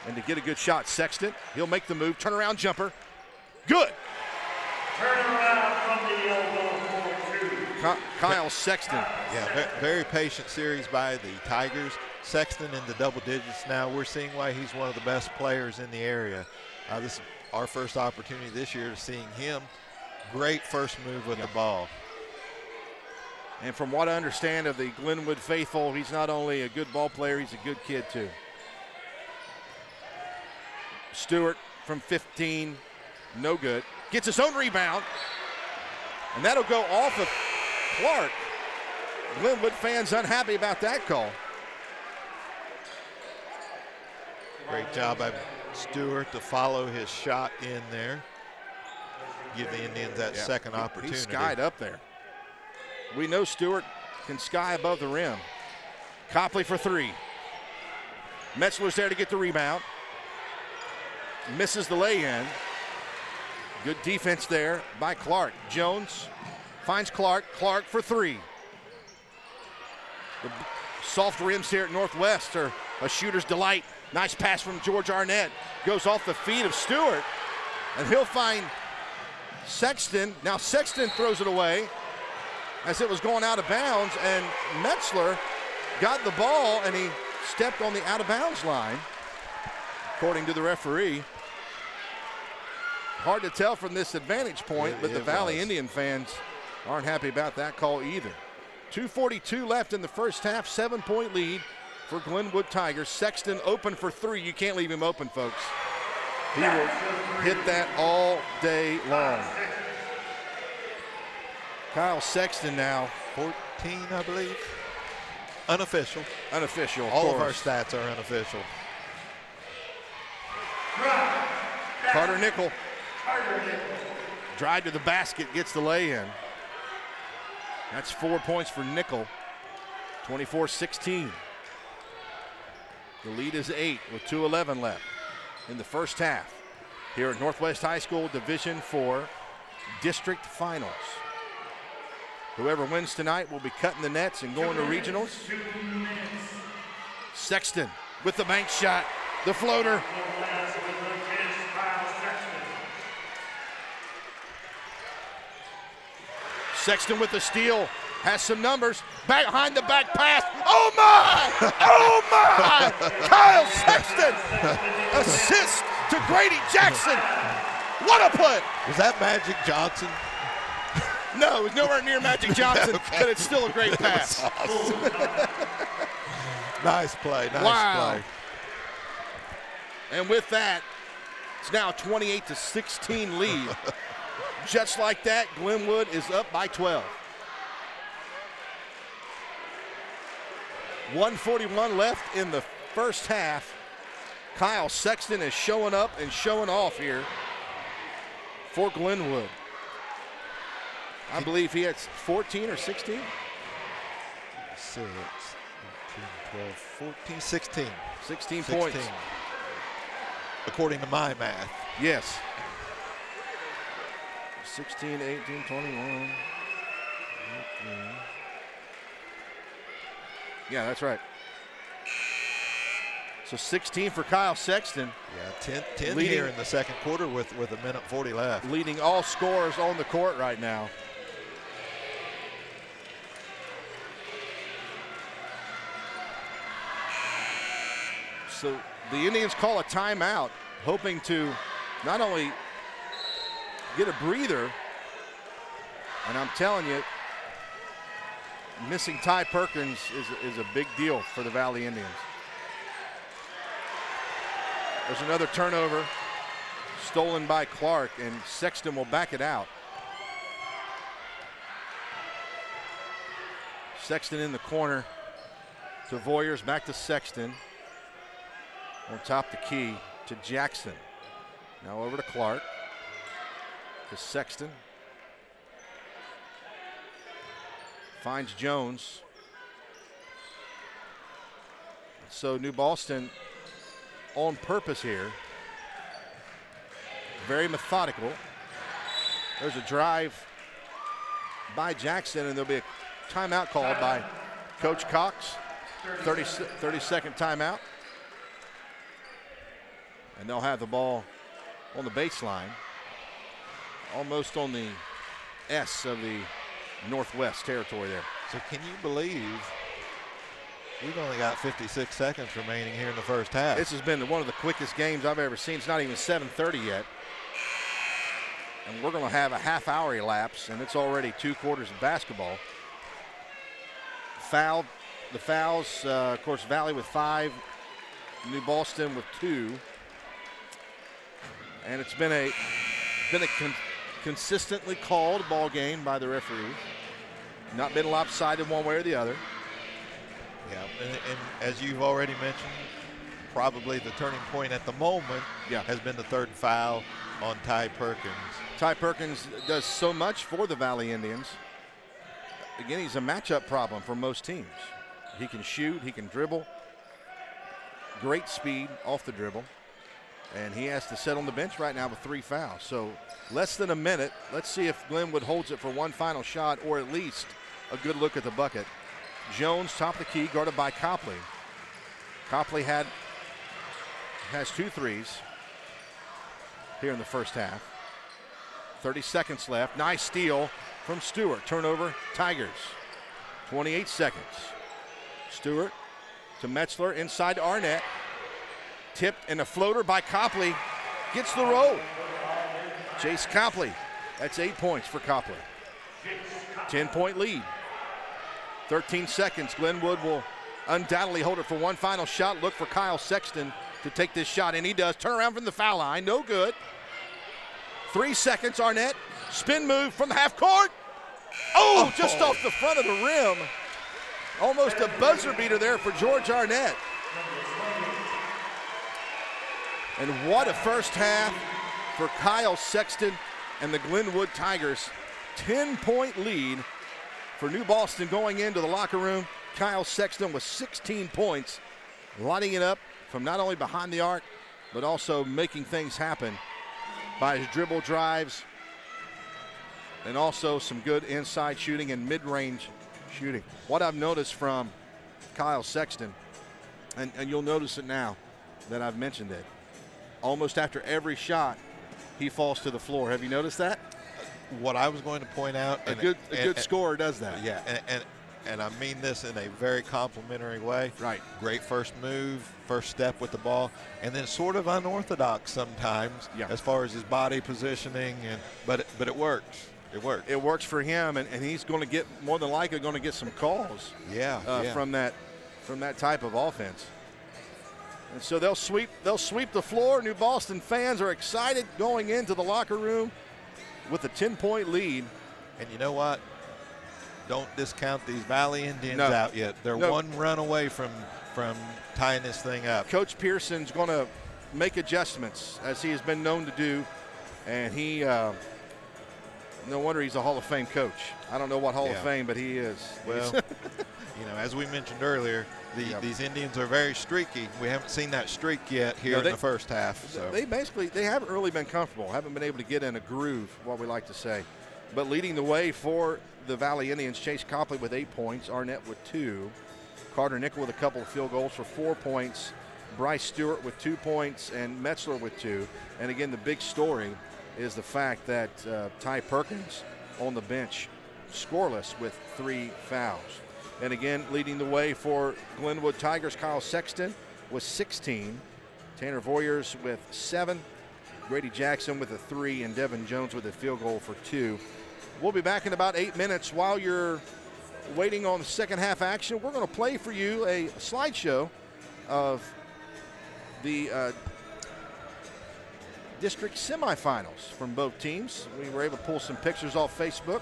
Speaker 1: and to get a good shot. Sexton, he'll make the move, turnaround jumper. Good.
Speaker 3: Turn around from the elbow for two.
Speaker 1: Kyle Sexton.
Speaker 2: Yeah, very patient series by the Tigers. Sexton in the double digits now. We're seeing why he's one of the best players in the area. This is our first opportunity this year to seeing him. Great first move with the ball.
Speaker 1: And from what I understand of the Glenwood faithful, he's not only a good ball player, he's a good kid too. Stewart from 15, no good. Gets his own rebound, and that'll go off of Clark. Glenwood fans unhappy about that call.
Speaker 2: Great job by Stewart to follow his shot in there. Give the Indians that second opportunity.
Speaker 1: He skied up there. We know Stewart can sky above the rim. Copley for three. Metzler's there to get the rebound. Misses the lay-in. Good defense there by Clark. Jones finds Clark. Clark for three. The soft rims here at Northwest are a shooter's delight. Nice pass from George Arnett. Goes off the feet of Stewart, and he'll find Sexton. Now Sexton throws it away as it was going out of bounds, and Metzler got the ball, and he stepped on the out-of-bounds line, according to the referee. Hard to tell from this advantage point, but the Valley Indian fans aren't happy about that call either. 2:42 left in the first half, 7-point lead for Glenwood Tigers. Sexton open for three. You can't leave him open, folks. He will hit that all day long. Kyle Sexton now.
Speaker 2: 14, I believe. Unofficial.
Speaker 1: Unofficial,
Speaker 2: All of our stats are unofficial.
Speaker 1: Carter Nickel. Drive to the basket, gets the lay-in. That's 4 points for Nickel. 24-16. The lead is 8 with 2:11 left in the first half here at Northwest High School Division IV District Finals. Whoever wins tonight will be cutting the nets and going to regionals. Sexton with the bank shot, the floater. Sexton with the steal, has some numbers, back behind the back pass. Oh my! Oh my! Kyle Sexton, assist to Grady Jackson. What a play!
Speaker 2: Was that Magic Johnson?
Speaker 1: No, it was nowhere near Magic Johnson, but it's still a great pass.
Speaker 2: Awesome. Nice play, nice play.
Speaker 1: And with that, it's now a 28-16 lead. Just like that, Glenwood is up by 12. 1:41 left in the first half. Kyle Sexton is showing up and showing off here for Glenwood. I believe he had 14 or 16.
Speaker 2: 6, 18, 12, 14, 16.
Speaker 1: 16 points.
Speaker 2: According to my math.
Speaker 1: Yes. 16, 18, 21. 18. Yeah, that's right. So 16 for Kyle Sexton.
Speaker 2: Yeah, 10 here in the second quarter with a minute 40 left.
Speaker 1: Leading all scorers on the court right now. So the Indians call a timeout, hoping to not only get a breather, and I'm telling you, missing Ty Perkins is a big deal for the Valley Indians. There's another turnover stolen by Clark, and Sexton will back it out. Sexton in the corner to Voyers, back to Sexton. On top the key to Jackson. Now over to Clark. To Sexton. Finds Jones. So New Boston on purpose here. Very methodical. There's a drive by Jackson, and there'll be a timeout called by Coach Cox. 30-second timeout. And they'll have the ball on the baseline, almost on the S of the Northwest territory there.
Speaker 2: So can you believe we've only got 56 seconds remaining here in the first half?
Speaker 1: This has been one of the quickest games I've ever seen. It's not even 7:30 yet. And we're going to have a half-hour elapse, and it's already 2 quarters of basketball. The fouls, of course, Valley with 5, New Boston with 2. And it's been a consistently called ball game by the referee. Not been lopsided one way or the other.
Speaker 2: Yeah, and as you've already mentioned, probably the turning point at the moment has been the 3rd foul on Ty Perkins.
Speaker 1: Ty Perkins does so much for the Valley Indians. Again, he's a matchup problem for most teams. He can shoot, he can dribble. Great speed off the dribble. And he has to sit on the bench right now with 3 fouls. So less than a minute. Let's see if Glenwood holds it for one final shot, or at least a good look at the bucket. Jones, top of the key, guarded by Copley. Copley has 2 threes here in the first half. 30 seconds left. Nice steal from Stewart. Turnover, Tigers. 28 seconds. Stewart to Metzler, inside to Arnett. Tipped and a floater by Copley. Gets the roll. Chase Copley. That's 8 points for Copley. 10-point lead. 13 seconds. Glenwood will undoubtedly hold it for one final shot. Look for Kyle Sexton to take this shot, and he does. Turn around from the foul line. No good. 3 seconds. Arnett. Spin move from the half court. Oh, just off the front of the rim. Almost a buzzer beater there for George Arnett. And what a first half for Kyle Sexton and the Glenwood Tigers. 10-point lead for New Boston going into the locker room. Kyle Sexton with 16 points, lighting it up from not only behind the arc, but also making things happen by his dribble drives and also some good inside shooting and mid-range shooting. What I've noticed from Kyle Sexton, and you'll notice it now that I've mentioned it, almost after every shot, he falls to the floor. Have you noticed that?
Speaker 2: What I was going to point out,
Speaker 1: a good scorer does that.
Speaker 2: Yeah, and I mean this in a very complimentary way.
Speaker 1: Right.
Speaker 2: Great first move, first step with the ball, and then sort of unorthodox sometimes as far as his body positioning. But it works. It works.
Speaker 1: It works for him, and he's going to get, more than likely, going to get some calls. From that type of offense. And so they'll sweep the floor. New Boston fans are excited going into the locker room with a 10-point lead.
Speaker 2: And you know what? Don't discount these Valley Indians out yet. They're one run away from tying this thing up.
Speaker 1: Coach Pearson's going to make adjustments, as he has been known to do, and he no wonder he's a Hall of Fame coach. I don't know what Hall of Fame, but he is.
Speaker 2: Well, as we mentioned earlier, these Indians are very streaky. We haven't seen that streak yet here in the first half. So
Speaker 1: They haven't really been comfortable, haven't been able to get in a groove, what we like to say. But leading the way for the Valley Indians, Chase Copley with 8 points, Arnett with 2, Carter Nickel with a couple of field goals for 4 points, Bryce Stewart with 2 points, and Metzler with 2. And again, the big story is the fact that Ty Perkins on the bench, scoreless with 3 fouls. And again, leading the way for Glenwood Tigers, Kyle Sexton with 16, Tanner Voyers with 7, Grady Jackson with a 3, and Devin Jones with a field goal for 2. We'll be back in about 8 minutes. While you're waiting on the second half action, we're going to play for you a slideshow of the district semifinals from both teams. We were able to pull some pictures off Facebook,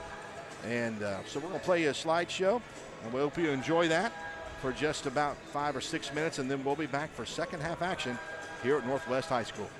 Speaker 1: and so we're going to play you a slideshow, and we hope you enjoy that for just about 5 or 6 minutes, and then we'll be back for second half action here at Northwest High School.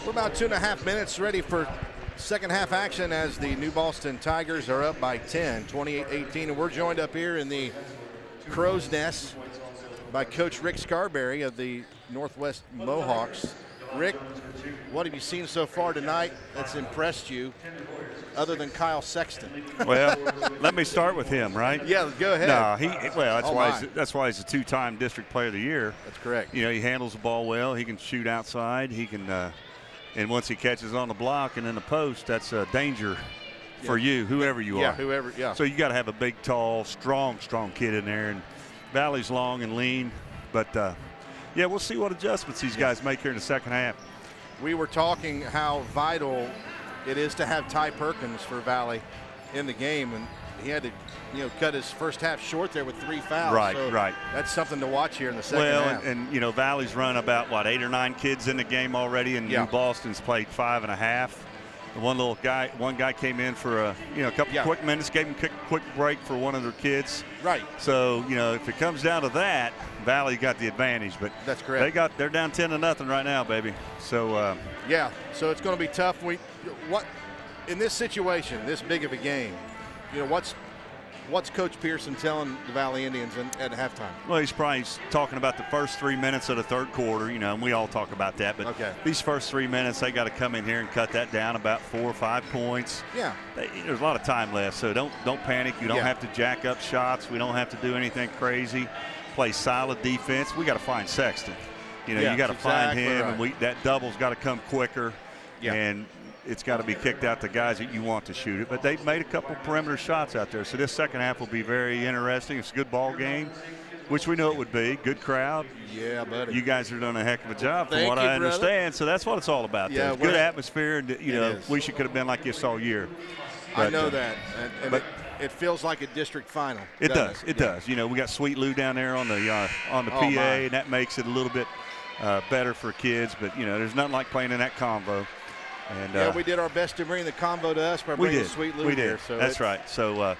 Speaker 1: We're about 2.5 minutes ready for second half action as the New Boston Tigers are up by 10, 28-18. And we're joined up here in the Crow's Nest by Coach Rick Scarberry of the Northwest Mohawks. Rick, what have you seen so far tonight that's impressed you other than Kyle Sexton?
Speaker 4: Well, let me start with him, right?
Speaker 1: Yeah, go ahead.
Speaker 4: No, that's why he's a two-time District Player of the Year.
Speaker 1: That's correct.
Speaker 4: You know, he handles the ball well. He can shoot outside. He can, and once he catches on the block and in the post, that's a danger for you, whoever you are.
Speaker 1: Yeah.
Speaker 4: So you got to have a big, tall, strong kid in there. And Valley's long and lean, but yeah, we'll see what adjustments these guys make here in the second half.
Speaker 1: We were talking how vital it is to have Ty Perkins for Valley in the game, and he had to, cut his first half short there with 3 fouls.
Speaker 4: Right.
Speaker 1: That's something to watch here in the second half.
Speaker 4: And Valley's run about 8 or 9 kids in the game already, and New Boston's played 5.5. One guy came in for a couple quick minutes, gave him a quick break for one of their kids.
Speaker 1: Right.
Speaker 4: So if it comes down to that, Valley got the advantage, but
Speaker 1: that's correct.
Speaker 4: They're down 10-0 right now, baby. So
Speaker 1: so it's going to be tough. What in this situation, this big of a game, what's Coach Pearson telling the Valley Indians at halftime?
Speaker 4: Well, he's probably talking about the first 3 minutes of the third quarter, and we all talk about that. But these first 3 minutes, they got to come in here and cut that down about 4 or 5 points.
Speaker 1: Yeah.
Speaker 4: There's a lot of time left, so don't panic. You don't have to jack up shots. We don't have to do anything crazy. Play solid defense. We got to find Sexton. You got to find him, and that double's got to come quicker. Yeah. And it's got to be kicked out to guys that you want to shoot it. But they've made a couple perimeter shots out there. So this second half will be very interesting. It's a good ball game, which we know it would be. Good crowd.
Speaker 1: Yeah, buddy.
Speaker 4: You guys are doing a heck of a job from what I understand.
Speaker 1: Brother.
Speaker 4: So that's what it's all about.
Speaker 1: Yeah,
Speaker 4: good atmosphere. And, wish it could have been like this all year.
Speaker 1: But, I know that. But it feels like a district final.
Speaker 4: It does. It does. We got Sweet Lou down there on the PA, and that makes it a little bit better for kids. But, there's nothing like playing in that convo. And,
Speaker 1: we did our best to bring the convo to us by bringing Sweet Lou here. So
Speaker 4: that's right. So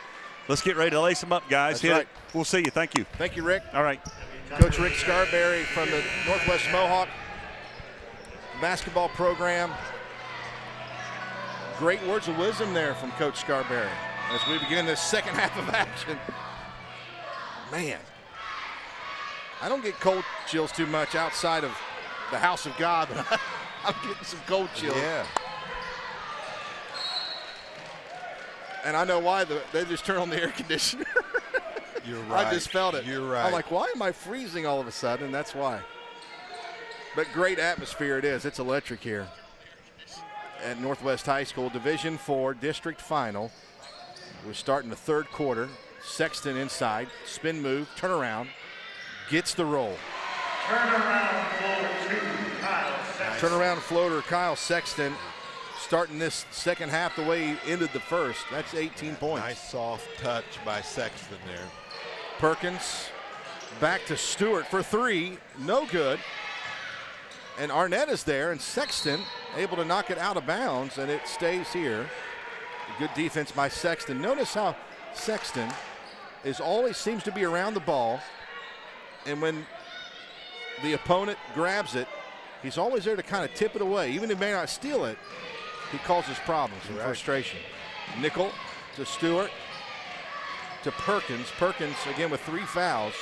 Speaker 4: let's get ready to lace them up, guys.
Speaker 1: That's right.
Speaker 4: We'll see you. Thank you.
Speaker 1: Thank you, Rick.
Speaker 4: All right.
Speaker 1: Coach Rick Scarberry from the Northwest Mohawk basketball program. Great words of wisdom there from Coach Scarberry as we begin this second half of action. Man, I don't get cold chills too much outside of the house of God, but I'm getting some cold chills.
Speaker 2: Yeah.
Speaker 1: And I know why. They just turned on the air conditioner.
Speaker 2: You're right.
Speaker 1: I just felt it.
Speaker 2: You're right.
Speaker 1: I'm like, why am I freezing all of a sudden? And that's why. But great atmosphere it is. It's electric here at Northwest High School. Division IV District Final. We're starting the third quarter. Sexton inside. Spin move. Turn around. Gets the roll. Turnaround floater, Kyle Sexton, starting this second half the way he ended the first. That's 18 points.
Speaker 2: Nice soft touch by Sexton there.
Speaker 1: Perkins back to Stewart for 3. No good. And Arnett is there, and Sexton able to knock it out of bounds, and it stays here. Good defense by Sexton. Notice how Sexton always seems to be around the ball, and when the opponent grabs it, he's always there to kind of tip it away. Even if he may not steal it, he causes problems and frustration. Nickel to Stewart to Perkins. Perkins, again, with 3 fouls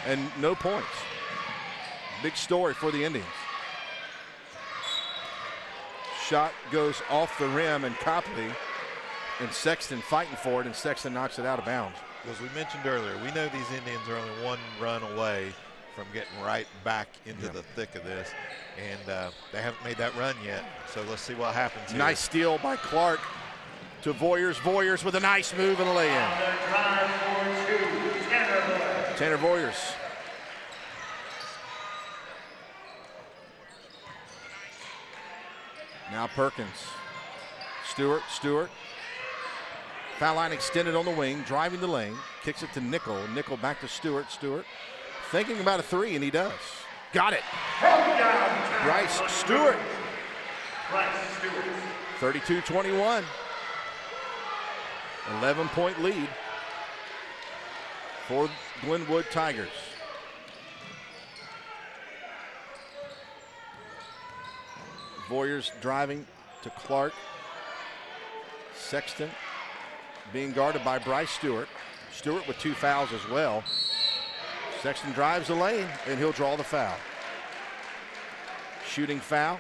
Speaker 1: and no points. Big story for the Indians. Shot goes off the rim, and Copley and Sexton fighting for it, and Sexton knocks it out of bounds.
Speaker 2: As we mentioned earlier, we know these Indians are only 1 run away from getting right back into the thick of this, and they haven't made that run yet, so let's see what happens here.
Speaker 1: Nice steal by Clark to Voyers. Voyers with a nice move and a lay-in. Tanner Voyers. Now Perkins. Stewart. Foul line extended on the wing, driving the lane, kicks it to Nickel. Nickel back to Stewart. Stewart thinking about a 3, and he does. Got it. Bryce Stewart. 32-21. 11-point lead for Glenwood Tigers. Voyers driving to Clark. Sexton being guarded by Bryce Stewart. Stewart with 2 fouls as well. Sexton drives the lane, and he'll draw the foul. Shooting foul.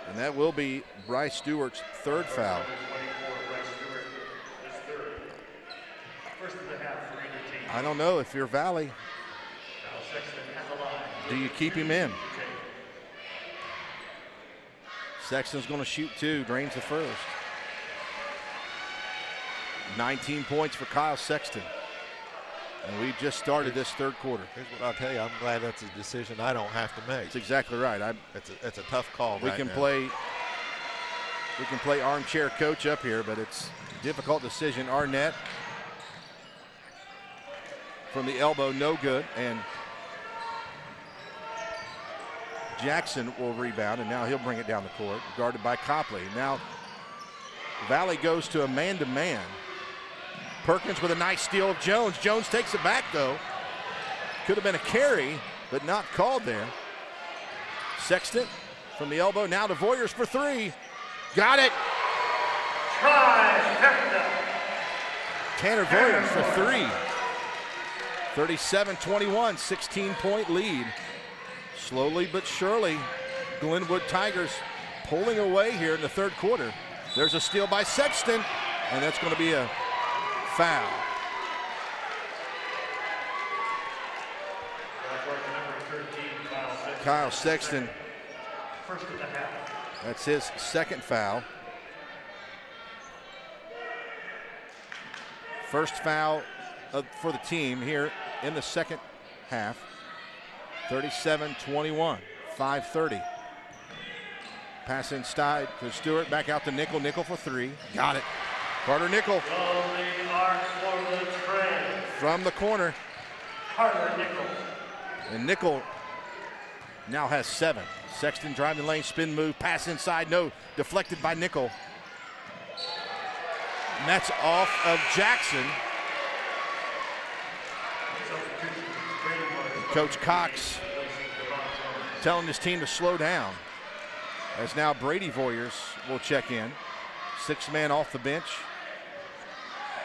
Speaker 1: And that will be Bryce Stewart's 3rd foul. I don't know if you're Valley. Do you keep him in? Sexton's going to shoot 2, drains the first. 19 points for Kyle Sexton. And we just started this 3rd quarter.
Speaker 2: Here's what I'll tell you. I'm glad that's a decision I don't have to make.
Speaker 1: That's exactly right.
Speaker 2: It's a tough call.
Speaker 1: We can play armchair coach up here, but it's a difficult decision. Arnett from the elbow, no good, and Jackson will rebound, and now he'll bring it down the court, guarded by Copley. Now Valley goes to a man-to-man. Perkins with a nice steal of Jones. Jones takes it back, though. Could have been a carry, but not called there. Sexton from the elbow, now to Voyers for 3. Got it. Tanner Voyers for 3. 37-21, 16-point lead. Slowly but surely, Glenwood Tigers pulling away here in the 3rd quarter. There's a steal by Sexton, and that's going to be a foul. Kyle Sexton, that's his 2nd foul. First foul for the team here in the 2nd half. 37-21, 5:30. Pass inside to Stewart, back out to Nickel. Nickel for 3. Got it. Carter Nickel from the corner. And Nickel now has 7. Sexton driving the lane, spin move, pass inside, no, deflected by Nickel. And that's off of Jackson. Coach Cox telling his team to slow down. As now Brady Voyers will check in. 6th man off the bench.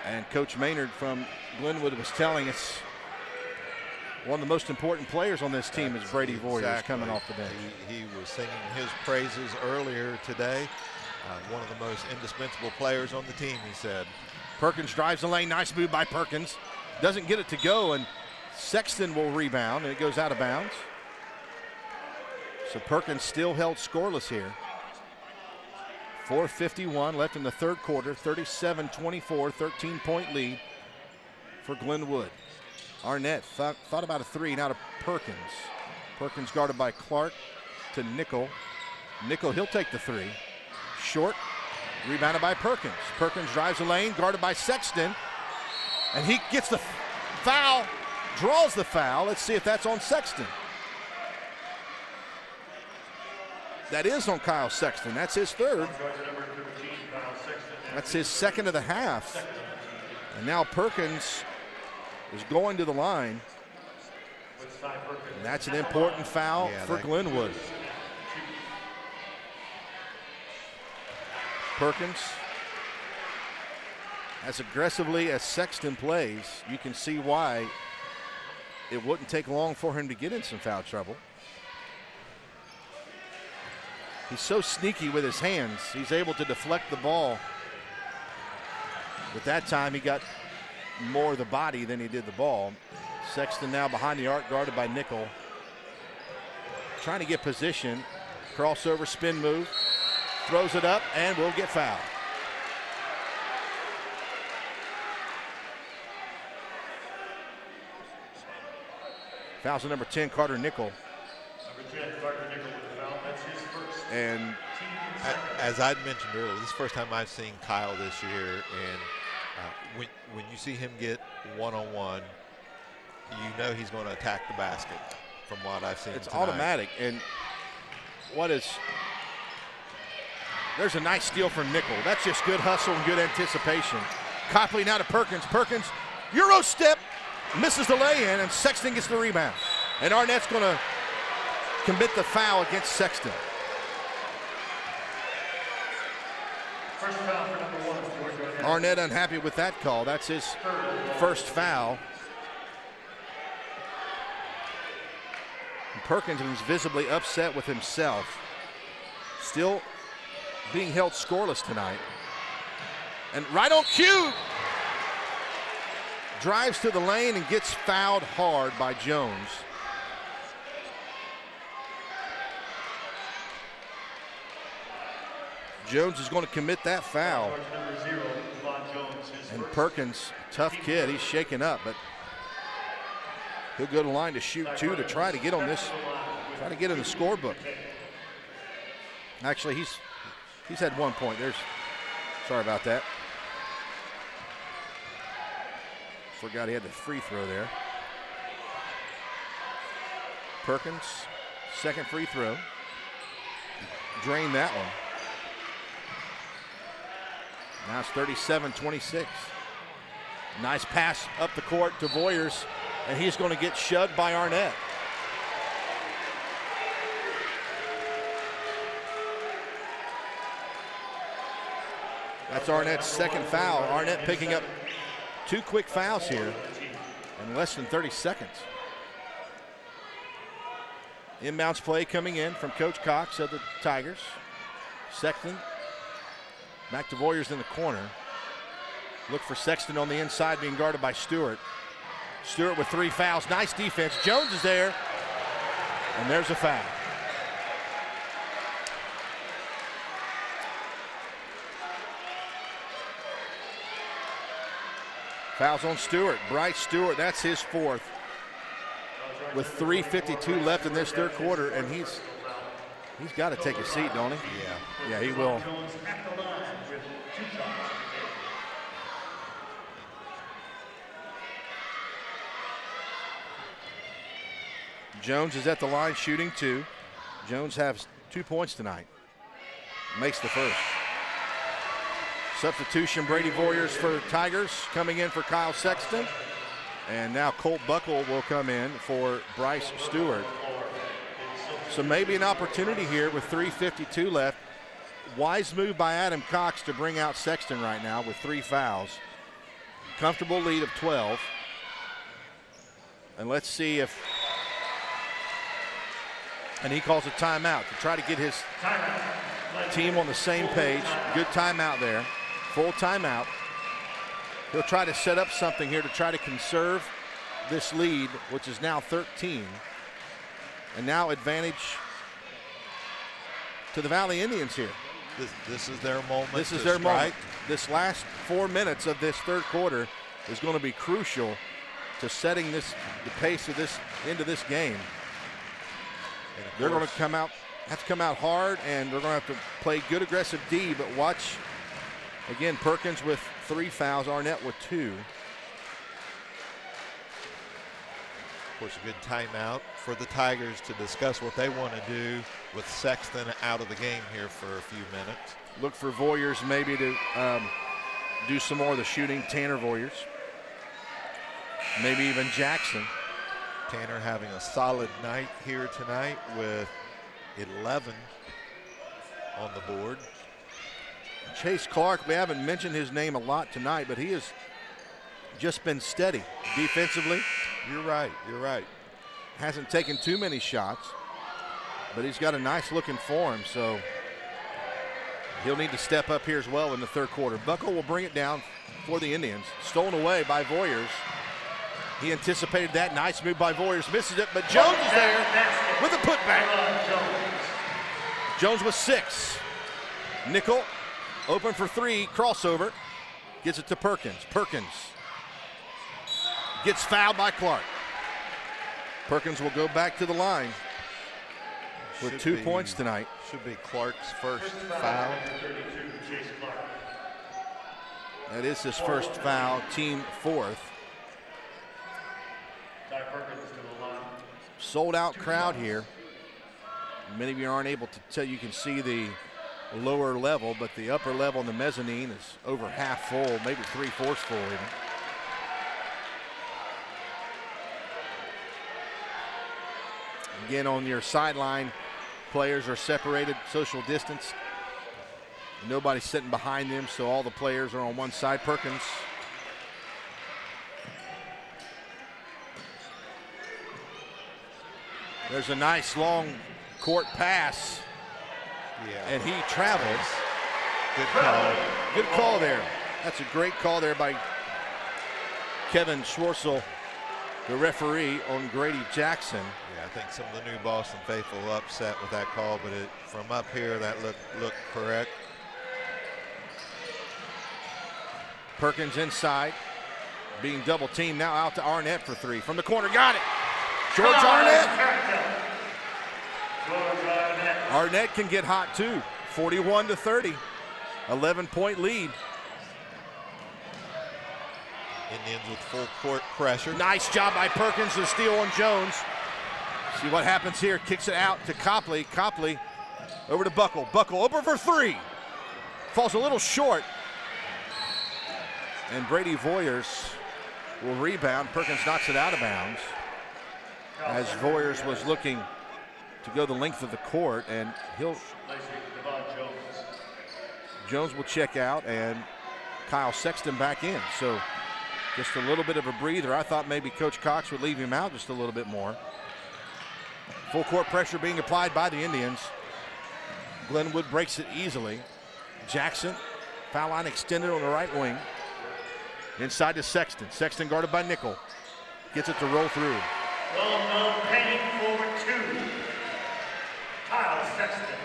Speaker 1: And Coach Maynard from Glenwood was telling us one of the most important players on this team is Brady Voyers coming off the bench.
Speaker 2: He was singing his praises earlier today. One of the most indispensable players on the team, he said.
Speaker 1: Perkins drives the lane. Nice move by Perkins. Doesn't get it to go, and Sexton will rebound, and it goes out of bounds. So Perkins still held scoreless here. 4:51 left in the 3rd quarter. 37-24, 13-point lead for Glenwood. Arnett thought about a 3, now to Perkins. Perkins guarded by Clark to Nickel. Nickel, he'll take the 3. Short, rebounded by Perkins. Perkins drives the lane, guarded by Sexton. And he gets the foul, draws the foul. Let's see if that's on Sexton. That is on Kyle Sexton. That's his 3rd. That's his 2nd of the half. And now Perkins is going to the line. And that's an important foul for Glenwood. Perkins, as aggressively as Sexton plays, you can see why it wouldn't take long for him to get in some foul trouble. He's so sneaky with his hands. He's able to deflect the ball. But that time he got more of the body than he did the ball. Sexton now behind the arc, guarded by Nickel. Trying to get position. Crossover spin move. Throws it up and will get fouled. Fouls on number 10, Carter Nickel.
Speaker 3: Number 10, Carter Nickel with the foul. That's his first.
Speaker 2: And as I'd mentioned earlier, this is the first time I've seen Kyle this year, and when you see him get one-on-one, you know he's going to attack the basket from what I've seen.
Speaker 1: It's
Speaker 2: tonight.
Speaker 1: automatic. And there's a nice steal from Nickel. That's just good hustle and good anticipation. Copley now to Perkins. Perkins, Euro step, misses the lay-in, and Sexton gets the rebound. And Arnett's going to commit the foul against Sexton.
Speaker 3: First foul for number 1, George Arnett.
Speaker 1: Arnett unhappy with that call. That's his first foul. And Perkins is visibly upset with himself. Still being held scoreless tonight. And right on cue, drives to the lane and gets fouled hard by Jones. Jones is going to commit that foul. And Perkins, tough kid, he's shaken up, but he'll go to the line to shoot 2 to try to get on this, try to get in the scorebook. Actually, he's had 1 point. Sorry about that. Forgot he had the free throw there. Perkins, second free throw. Drained that one. Now it's 37-26. Nice pass up the court to Voyers, and he's going to get shoved by Arnett. That's Arnett's second foul. Arnett picking up 2 quick fouls here in less than 30 seconds. Inbounds play coming in from Coach Cox of the Tigers. Sexton back to Voyers in the corner. Look for Sexton on the inside being guarded by Stewart. Stewart with 3 fouls. Nice defense. Jones is there. And there's a foul. Fouls on Stewart. Bryce Stewart, that's his 4th. With 3:52 left in this third quarter, and he's got to take a seat, don't he? Yeah, he will. Jones is at the line shooting 2. Jones has 2 points tonight. Makes the first. Substitution, Brady Voyers for Tigers, coming in for Kyle Sexton. And now Colt Buckle will come in for Bryce Stewart. So maybe an opportunity here with 3:52 left. Wise move by Adam Cox to bring out Sexton right now with 3 fouls. Comfortable lead of 12. And let's see if, and he calls a timeout to try to get his team on the same page. Good timeout there. Full timeout. He'll try to set up something here to try to conserve this lead, which is now 13. And now advantage to the Valley Indians here.
Speaker 2: This is their moment.
Speaker 1: This is their moment. This last 4 minutes of this third quarter is going to be crucial to setting the pace of this into this game. They're going to have to come out hard, and they're going to have to play good aggressive D, but watch. Again, Perkins with 3 fouls, Arnett with 2.
Speaker 2: Of course, a good timeout for the Tigers to discuss what they want to do with Sexton out of the game here for a few minutes.
Speaker 1: Look for Voyers maybe to do some more of the shooting. Tanner Voyers. Maybe even Jackson.
Speaker 2: Tanner having a solid night here tonight with 11 on the board.
Speaker 1: Chase Clark, we haven't mentioned his name a lot tonight, but he has just been steady defensively.
Speaker 2: You're right.
Speaker 1: Hasn't taken too many shots, but he's got a nice looking form, so he'll need to step up here as well in the third quarter. Buckle will bring it down for the Indians. Stolen away by Voyers. He anticipated that. Nice move by Voyers. Misses it, but Jones is there with a putback. Jones with 6. Nickel open for 3. Crossover. Gets it to Perkins. Perkins gets fouled by Clark. Perkins will go back to the line with 2 points tonight.
Speaker 2: Should be Clark's first foul.
Speaker 1: That is his first foul, team 4th. Sold out crowd here. Many of you aren't able to tell. You can see the lower level, but the upper level in the mezzanine is over half full, maybe 3/4 full even. Again, on your sideline, players are separated, social distance. Nobody's sitting behind them, so all the players are on one side. Perkins. There's a nice long court pass.
Speaker 2: Yeah.
Speaker 1: And he travels.
Speaker 2: Good call.
Speaker 1: Good call there. That's a great call there by Kevin Schwartzel, the referee, on Grady Jackson.
Speaker 2: Yeah, I think some of the new Boston faithful upset with that call, but from up here that looked correct.
Speaker 1: Perkins inside, being double teamed. Now out to Arnett for three. From the corner, got it. George Arnett. Arnett can get hot too. 41-30, 11-point lead.
Speaker 2: Indians with full court pressure.
Speaker 1: Nice job by Perkins to steal on Jones. See what happens here. Kicks it out to Copley. Copley over to Buckle. Buckle open for three. Falls a little short. And Brady Voyers will rebound. Perkins knocks it out of bounds as Voyers was looking to go the length of the court, and Jones will check out, and Kyle Sexton back in. So just a little bit of a breather. I thought maybe Coach Cox would leave him out just a little bit more. Full court pressure being applied by the Indians. Glenwood breaks it easily. Jackson, foul line extended on the right wing. Inside to Sexton. Sexton guarded by Nickel. Gets it to roll through.
Speaker 3: Penning forward two. Kyle Sexton.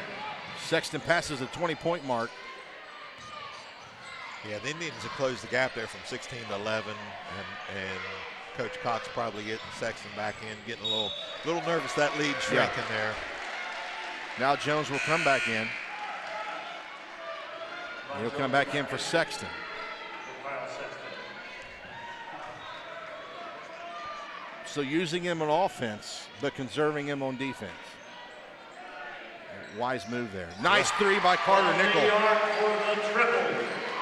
Speaker 1: Sexton passes the 20-point mark.
Speaker 2: Yeah, the Indians have closed the gap there from 16 to 11, and Coach Cox probably getting Sexton back in, getting a little nervous. That lead shrinking there.
Speaker 1: Now Jones will come back in. He'll come back in for Sexton. So using him on offense, but conserving him on defense. Wise move there. Nice three by Carter Nickel.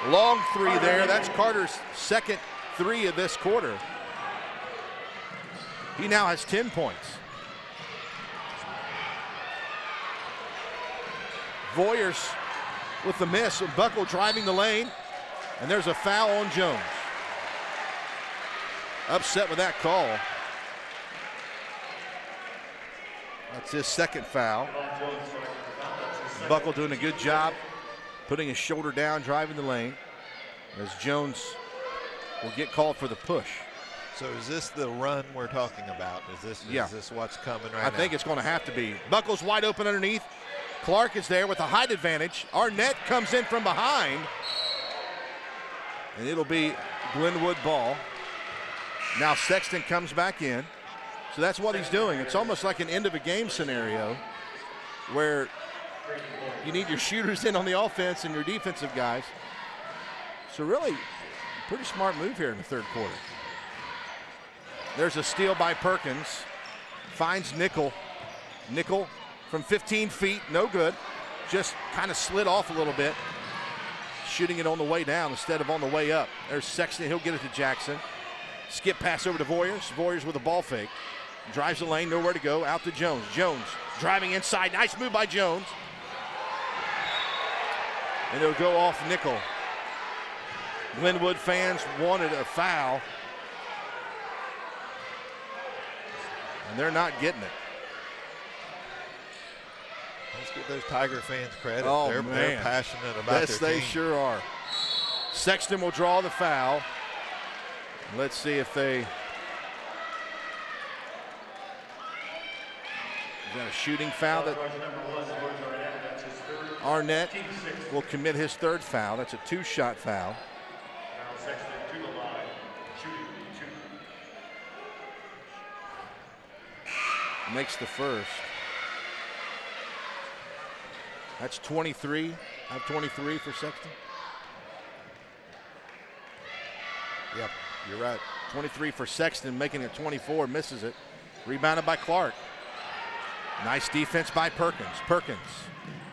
Speaker 1: Long three there. That's Carter's second three of this quarter. He now has 10 points. Voyers with the miss. Buckle driving the lane. And there's a foul on Jones. Upset with that call. That's his second foul. Buckle doing a good job putting his shoulder down, driving the lane, as Jones will get called for the push.
Speaker 2: So is this the run we're talking about? Is this what's coming right now?
Speaker 1: I think it's going to have to be. Buckle's wide open underneath. Clark is there with a height advantage. Arnett comes in from behind. And it'll be Glenwood ball. Now Sexton comes back in. So that's what he's doing. It's almost like an end of a game scenario where you need your shooters in on the offense and your defensive guys. So really, pretty smart move here in the third quarter. There's a steal by Perkins. Finds Nickel. Nickel from 15 feet, no good. Just kind of slid off a little bit. Shooting it on the way down instead of on the way up. There's Sexton, he'll get it to Jackson. Skip pass over to Voyers. Voyers with a ball fake. Drives the lane, nowhere to go, out to Jones. Jones driving inside, nice move by Jones. And it'll go off Nickel. Glenwood fans wanted a foul. And they're not getting it.
Speaker 2: Let's give those Tiger fans credit.
Speaker 1: Oh,
Speaker 2: they're passionate about
Speaker 1: yes,
Speaker 2: their
Speaker 1: they
Speaker 2: team.
Speaker 1: sure are. Sexton will draw the foul. Let's see if they... Is that a shooting foul? That Arnett will commit his third foul. That's a two-shot foul. Makes the first. That's 23. I have 23 for Sexton.
Speaker 2: Yep, you're right.
Speaker 1: 23 for Sexton, making it 24, misses it. Rebounded by Clark. Nice defense by Perkins. Perkins,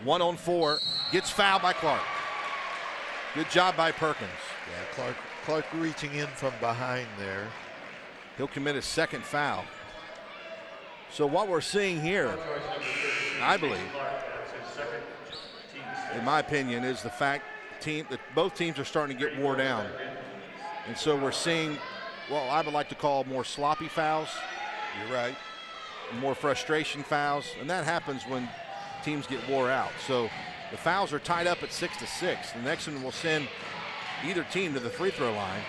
Speaker 1: 1-on-4, gets fouled by Clark. Good job by Perkins.
Speaker 2: Yeah, Clark reaching in from behind there.
Speaker 1: He'll commit his second foul. So what we're seeing here, I believe, in my opinion, is the fact that both teams are starting to get wore down. And so we're seeing, well, I would like to call more sloppy fouls.
Speaker 2: You're right.
Speaker 1: More frustration fouls, and that happens when teams get wore out. So the fouls are tied up at 6-6. The next one will send either team to the free throw line.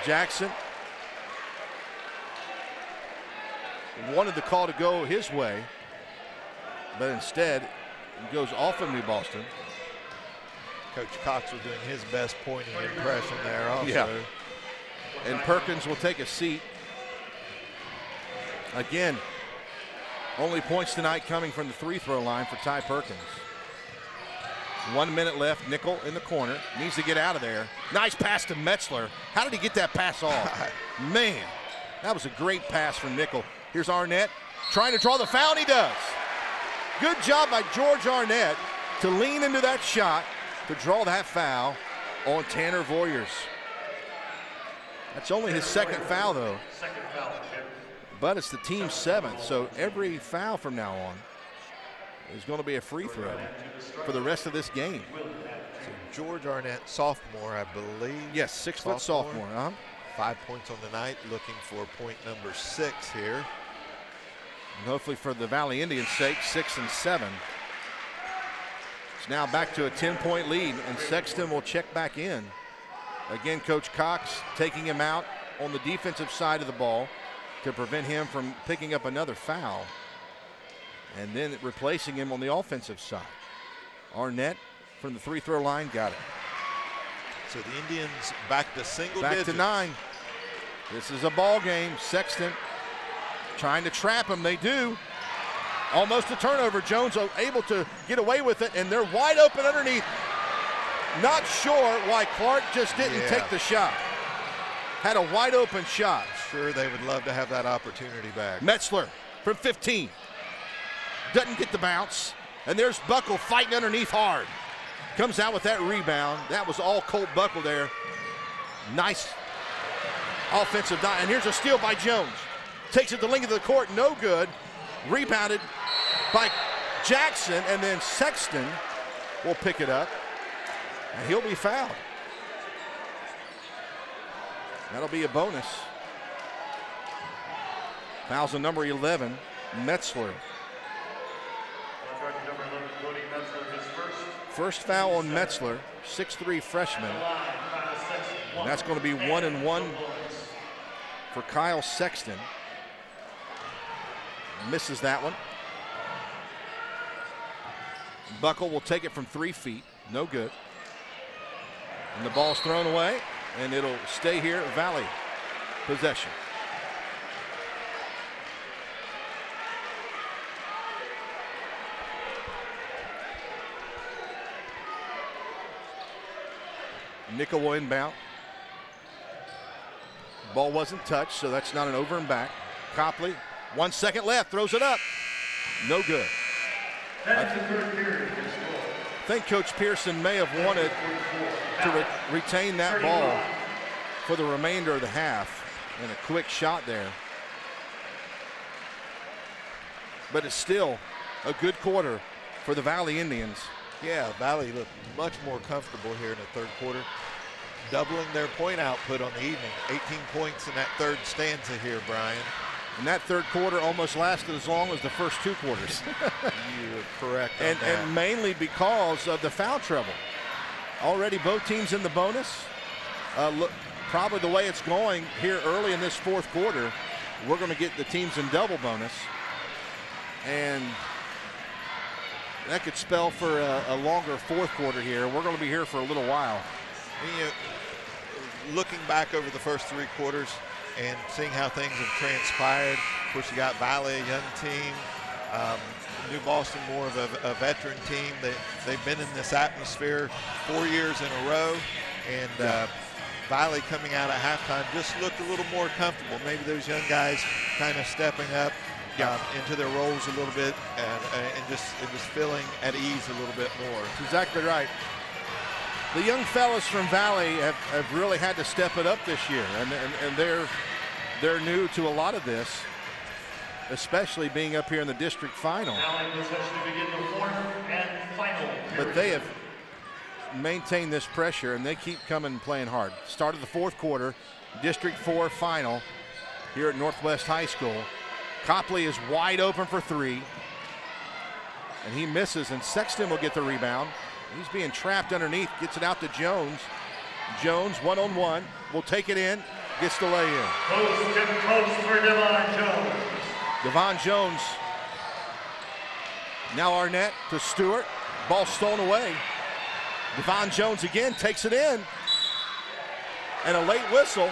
Speaker 1: Jackson wanted the call to go his way, but instead it goes off of New Boston.
Speaker 2: Coach Cox was doing his best pointing impression there also.
Speaker 1: Yeah. And Perkins will take a seat. Again, only points tonight coming from the free throw line for Ty Perkins. 1 minute left. Nickel in the corner. Needs to get out of there. Nice pass to Metzler. How did he get that pass off? Man, that was a great pass from Nickel. Here's Arnett trying to draw the foul, and he does. Good job by George Arnett to lean into that shot to draw that foul on Tanner Voyers. That's only his second foul, though. But it's the team's 7th, so every foul from now on is going to be a free throw for the rest of this game.
Speaker 2: So George Arnett, sophomore, I believe.
Speaker 1: Yes, 6-foot sophomore.
Speaker 2: 5 points on the night, looking for point number 6 here.
Speaker 1: And hopefully for the Valley Indians' sake, 6 and 7. It's now back to a 10-point lead, and Sexton will check back in. Again, Coach Cox taking him out on the defensive side of the ball to prevent him from picking up another foul, and then replacing him on the offensive side. Arnett from the free throw line, got it.
Speaker 2: So the Indians back to single
Speaker 1: back
Speaker 2: digits.
Speaker 1: to 9. This is a ball game. Sexton trying to trap him. They do. Almost a turnover. Jones able to get away with it, and they're wide open underneath. Not sure why Clark just didn't take the shot. Had a wide open shot.
Speaker 2: Sure, they would love to have that opportunity back.
Speaker 1: Metzler from 15. Doesn't get the bounce. And there's Buckle fighting underneath hard. Comes out with that rebound. That was all Colt Buckle there. Nice offensive dive. And here's a steal by Jones. Takes it the length of the court, no good. Rebounded by Jackson, and then Sexton will pick it up. And he'll be fouled. That'll be a bonus. Fouls on number 11, Metzler. First foul on Metzler, 6'3" freshman. And that's going to be 1 and 1 for Kyle Sexton. Misses that one. Buckle will take it from 3 feet, no good. And the ball's thrown away, and it'll stay here, Valley possession. Nickel will inbound. Ball wasn't touched, so that's not an over and back. Copley, 1 second left, throws it up. No good. I think Coach Pearson may have wanted to retain that ball for the remainder of the half. And a quick shot there. But it's still a good quarter for the Valley Indians.
Speaker 2: Yeah, Valley looked much more comfortable here in the third quarter, doubling their point output on the evening. 18 points in that third stanza here, Brian.
Speaker 1: And that third quarter almost lasted as long as the first 2 quarters.
Speaker 2: You're correct on that.
Speaker 1: And mainly because of the foul trouble. Already both teams in the bonus. Look, probably the way it's going here early in this fourth quarter, we're going to get the teams in double bonus. And that could spell for a longer fourth quarter here. We're going to be here for a little while.
Speaker 2: You know, looking back over the first 3 quarters and seeing how things have transpired, of course, you got Valley, a young team, New Boston, more of a veteran team. They've been in this atmosphere 4 years in a row, and Valley coming out at halftime just looked a little more comfortable. Maybe those young guys kind of stepping up into their roles a little bit and just feeling at ease a little bit more.
Speaker 1: That's exactly right. The young fellas from Valley have really had to step it up this year, and they're new to a lot of this, especially being up here in the district final.
Speaker 3: Now in possession to begin the fourth and final
Speaker 1: But they have maintained this pressure, and they keep coming and playing hard. Start of the fourth quarter, District 4 final here at Northwest High School. Copley is wide open for three, and he misses, and Sexton will get the rebound. He's being trapped underneath, gets it out to Jones. Jones, one-on-one, will take it in, gets the lay in.
Speaker 3: Post to post for Devon Jones.
Speaker 1: Devon Jones. Now Arnett to Stewart. Ball stolen away. Devon Jones again takes it in. And a late whistle.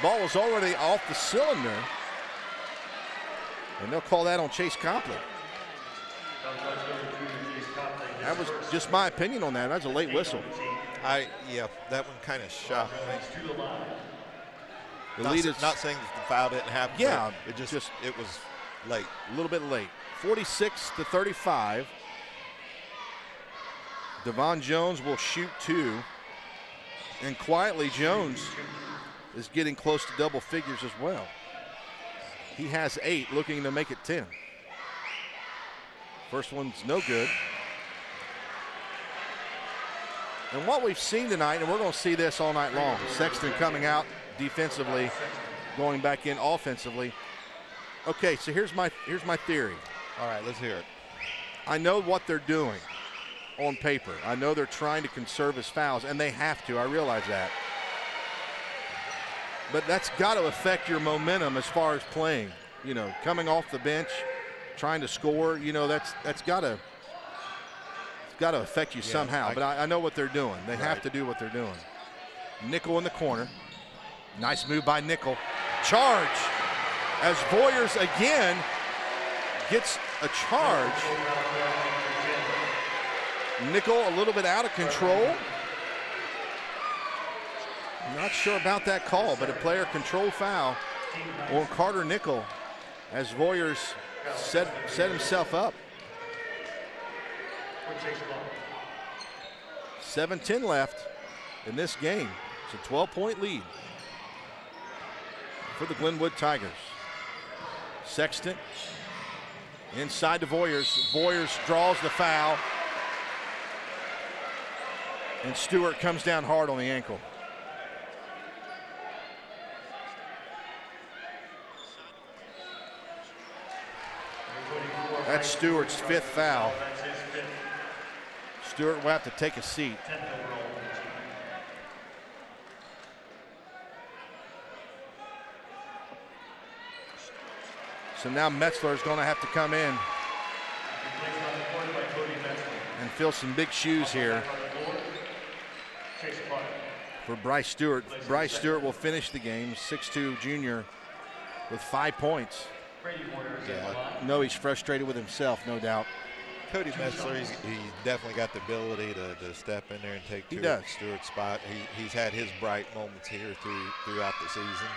Speaker 1: Ball was already off the cylinder. And they'll call that on Chase Copley. That was just my opinion on that. That was a late whistle.
Speaker 2: Yeah, that one kind of shocked me.
Speaker 1: The lead is
Speaker 2: not saying that the foul didn't happen.
Speaker 1: Yeah,
Speaker 2: it just it was late.
Speaker 1: A little bit late. 46-35. Devon Jones will shoot two. And quietly, Jones is getting close to double figures as well. He has 8, looking to make it 10. First one's no good. And what we've seen tonight, and we're going to see this all night long, Sexton coming out defensively, going back in offensively. Okay, so here's my theory.
Speaker 2: All right, let's hear it.
Speaker 1: I know what they're doing on paper. I know they're trying to conserve his fouls, and they have to. I realize that. But that's got to affect your momentum as far as playing. You know, coming off the bench, trying to score. You know, that's got to affect you somehow. But I know what they're doing. They have to do what they're doing. Nickel in the corner. Nice move by Nickel. Charge as Voyers again gets a charge. Nickel a little bit out of control. Not sure about that call, but a player control foul on Carter Nickel as Voyers set himself up. 7:10 left in this game. It's a 12-point lead for the Glenwood Tigers. Sexton inside to Voyers. Voyers draws the foul. And Stewart comes down hard on the ankle. That's Stewart's 5th foul. Stewart will have to take a seat. So now Metzler is going to have to come in and fill some big shoes here for Bryce Stewart. Bryce Stewart will finish the game, 6'2" junior with 5 points. No, he's frustrated with himself, no doubt.
Speaker 2: Cody Metzler, he's definitely got the ability to step in there and take Stewart's spot. He's had his bright moments here throughout the season.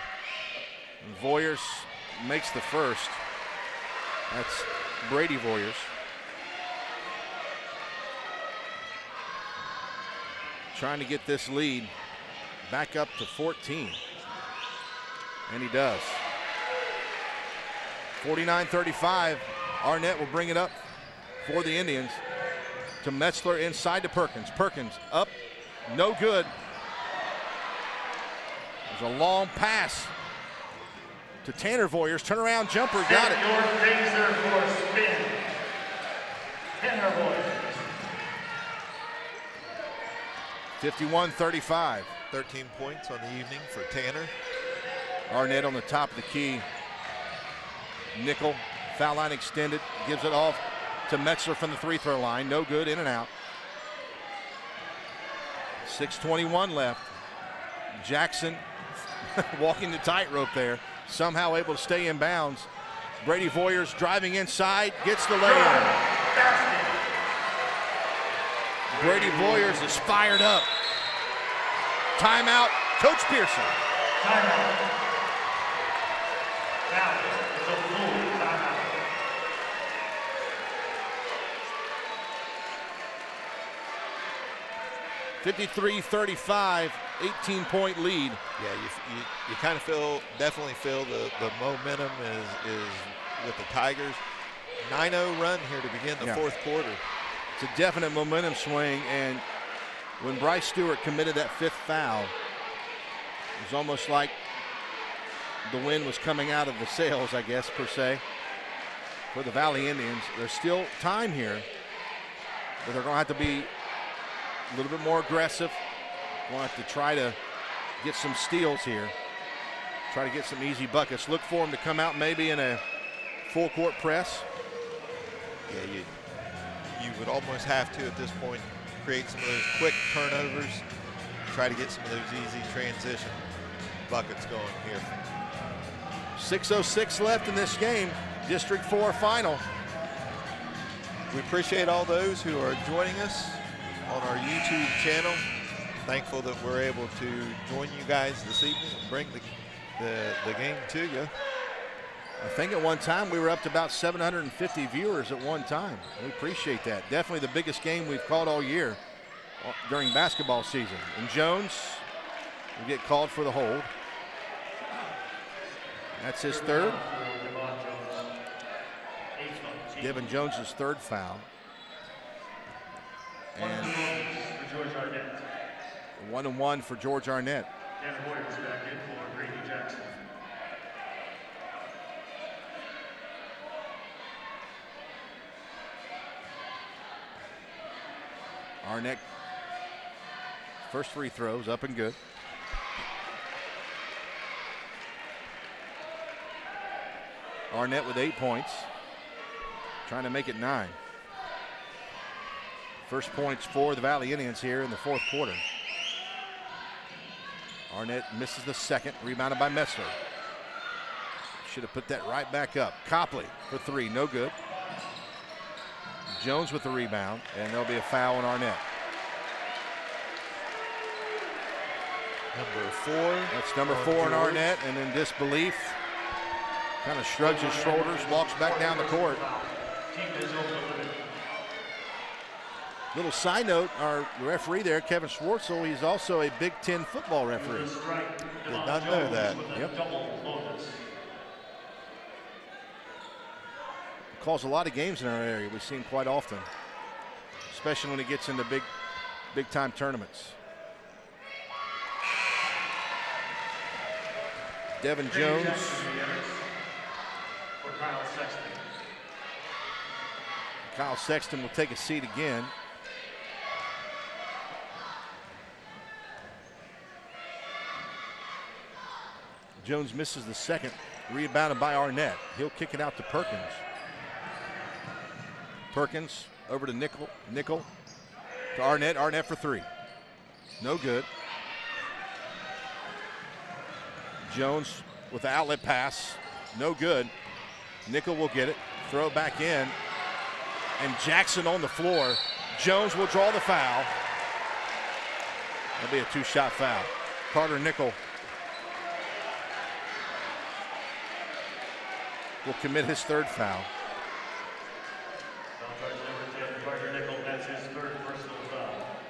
Speaker 1: And Voyers makes the first. That's Brady Voyers. Trying to get this lead back up to 14. And he does. 49-35. Arnett will bring it up for the Indians to Metzler inside to Perkins. Perkins up, no good. There's a long pass to Tanner Voyers. Turnaround jumper, got it.
Speaker 3: Your razor for spin. Tanner Voyers.
Speaker 1: 51-35.
Speaker 2: 13 points on the evening for Tanner.
Speaker 1: Arnett on the top of the key. Nickel, foul line extended, gives it off to Metzler from the free-throw line. No good, in and out. 6:21 left. Jackson walking the tightrope there, somehow able to stay in bounds. Brady Voyers driving inside, gets the lay-in. Brady Voyers is fired up. Timeout, Coach Pearson.
Speaker 3: Timeout. Now, it's a full timeout.
Speaker 1: 53-35, 18-point lead.
Speaker 2: Yeah, you kind of definitely feel the momentum is with the Tigers. 9-0 run here to begin the fourth quarter.
Speaker 1: It's a definite momentum swing, and when Bryce Stewart committed that 5th foul, it was almost like the wind was coming out of the sails, I guess, per se, for the Valley Indians. There's still time here, but they're going to have to be a little bit more aggressive. Going to have to try to get some steals here, try to get some easy buckets. Look for them to come out maybe in a full-court press.
Speaker 2: Yeah, you would almost have to at this point create some of those quick turnovers, try to get some of those easy transition buckets going here.
Speaker 1: 6:06 left in this game, District 4 final.
Speaker 2: We appreciate all those who are joining us on our YouTube channel. Thankful that we're able to join you guys this evening and bring the game to you.
Speaker 1: I think at one time we were up to about 750 viewers at one time. We appreciate that. Definitely the biggest game we've called all year during basketball season. And Jones will get called for the hold. That's his third. Devin Jones's 3rd foul. And 1-1 for George Arnett.
Speaker 3: Dan Hoyer's back in for Grady Jackson.
Speaker 1: Arnett, first free throws up and good. Arnett with 8 points, trying to make it 9. First points for the Valley Indians here in the 4th quarter. Arnett misses the second, rebounded by Messler. Should have put that right back up. Copley for 3, no good. Jones with the rebound, and there'll be a foul on Arnett.
Speaker 2: Number 4.
Speaker 1: That's number 4 on Arnett, and in disbelief, kind of shrugs his shoulders, walks back down the court. Little side note, our referee there, Kevin Schwartzel, he's also a Big Ten football referee.
Speaker 2: Did not know that.
Speaker 1: Yep. Calls a lot of games in our area. We see him quite often, especially when he gets into big time tournaments. Devin Jones. Kyle Sexton will take a seat again. Jones misses the second, rebounded by Arnett. He'll kick it out to Perkins. Perkins over to Nickel to Arnett. Arnett for 3. No good. Jones with the outlet pass. No good. Nickel will get it. Throw it back in. And Jackson on the floor. Jones will draw the foul. That'll be a 2-shot foul. Carter Nickel will commit his 3rd foul.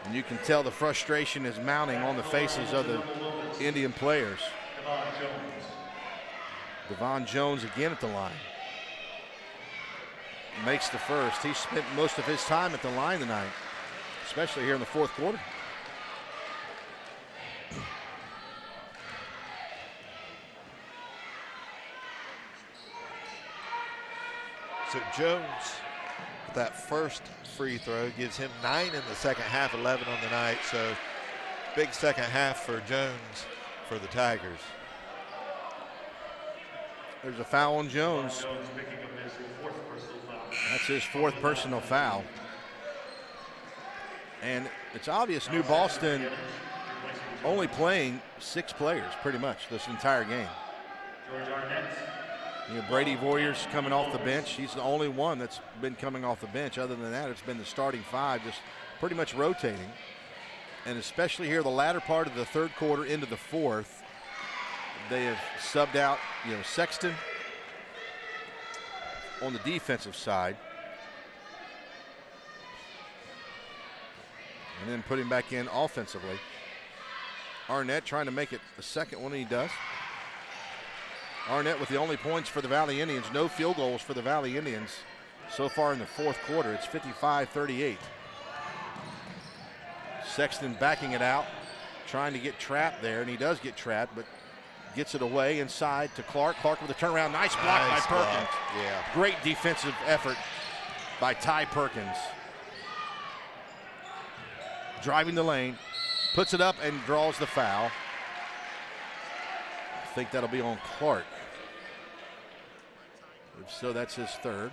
Speaker 1: And you can tell the frustration is mounting on the faces of the Indian players. Devon Jones again at the line. Makes the first. He spent most of his time at the line tonight, especially here in the 4th quarter.
Speaker 2: So Jones, that first free throw gives him 9 in the second half, 11 on the night. So big second half for Jones for the Tigers.
Speaker 1: There's a foul on Jones. That's his 4th personal foul. And it's obvious New Boston only playing 6 players pretty much this entire game. You know, Brady Voyers coming off the bench. He's the only one that's been coming off the bench. Other than that, it's been the starting 5 just pretty much rotating. And especially here the latter part of the 3rd quarter into the 4th, they have subbed out, Sexton on the defensive side. and then put him back in offensively. Arnett trying to make it the second one, and he does. Arnett with the only points for the Valley Indians. No field goals for the Valley Indians so far in the fourth quarter. It's 55-38. Sexton backing it out, trying to get trapped there, and he does get trapped, but gets it away inside to Clark. Clark with a turnaround. Nice block by Perkins.
Speaker 2: Yeah.
Speaker 1: Great defensive effort by Ty Perkins. Driving the lane, puts it up and draws the foul. I think that'll be on Clark. If so, that's his third.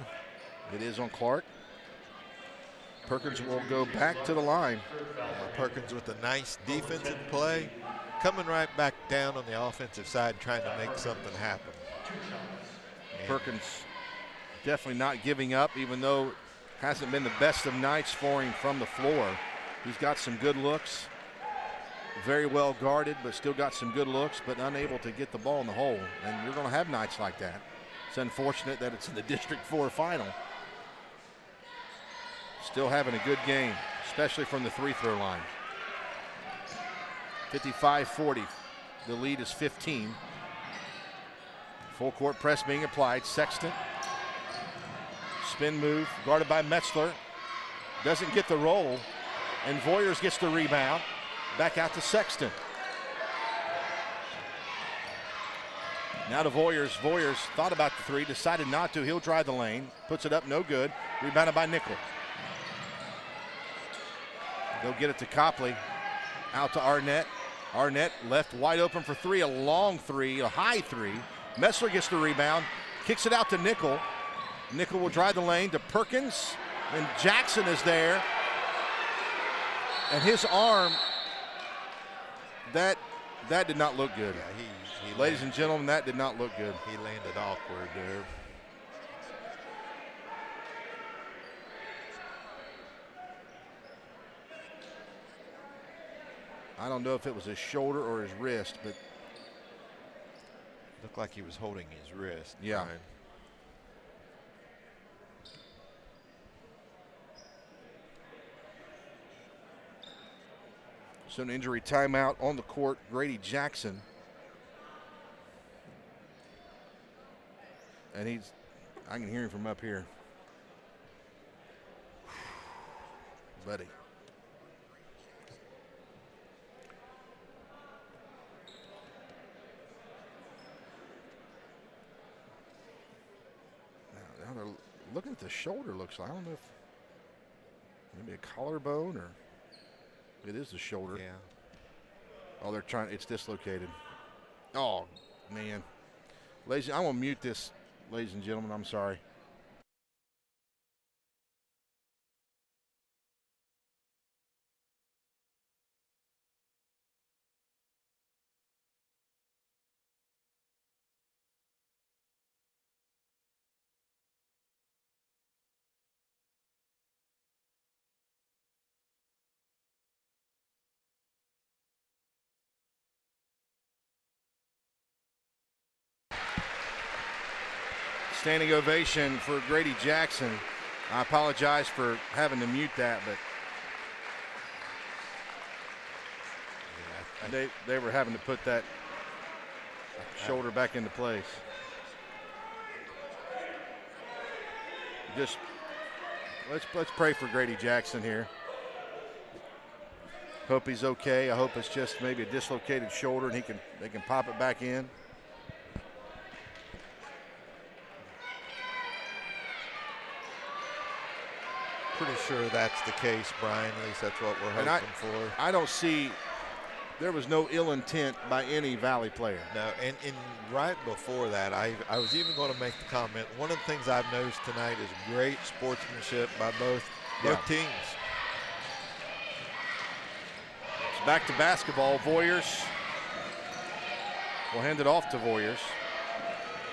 Speaker 1: It is on Clark. Perkins will go back to the line.
Speaker 2: Perkins with a nice defensive play, coming right back down on the offensive side, trying to make something happen. And
Speaker 1: Perkins definitely not giving up, even though it hasn't been the best of nights for him from the floor. He's got some good looks. Very well guarded, but still got some good looks, but unable to get the ball in the hole. And you're going to have nights like that. It's unfortunate that it's in the District 4 final. Still having a good game, especially from the free-throw line. 55-40. The lead is 15. Full court press being applied. Sexton. Spin move, guarded by Metzler. Doesn't get the roll, and Voyers gets the rebound. Back out to Sexton. Now to Voyers. Voyers thought about the three, decided not to. He'll drive the lane, puts it up, no good. Rebounded by Nickel. They'll get it to Copley. Out to Arnett. Arnett left wide open for three, a long three, a high three. Metzler gets the rebound, kicks it out to Nickel. Nickel will drive the lane to Perkins, and Jackson is there. And his arm, that did not look good.
Speaker 2: Yeah, he
Speaker 1: Ladies and gentlemen, that did not look good.
Speaker 2: He landed awkward there.
Speaker 1: I don't know if it was his shoulder or his wrist, but
Speaker 2: Looked like he was holding his wrist.
Speaker 1: yeah.
Speaker 2: Brian.
Speaker 1: So an injury timeout on the court. Grady Jackson. And I can hear him from up here. Buddy. Now they're looking at the shoulder, looks like. I don't know if maybe a collarbone or it is the shoulder.
Speaker 2: Yeah.
Speaker 1: Oh, they're trying, it's dislocated. Oh, man. Ladies, I want to mute this, ladies and gentlemen. I'm sorry. Standing ovation for Grady Jackson. I apologize for having to mute that, but they were having to put that shoulder back into place. Just let's pray for Grady Jackson here. Hope he's okay. I hope it's just maybe a dislocated shoulder and they can pop it back in.
Speaker 2: Pretty sure that's the case, Brian. At least that's what we're hoping for.
Speaker 1: I don't see, there was no ill intent by any Valley player.
Speaker 2: No, and right before that, I was even going to make the comment, one of the things I've noticed tonight is great sportsmanship by both teams.
Speaker 1: It's back to basketball. Voyers will hand it off to Voyers.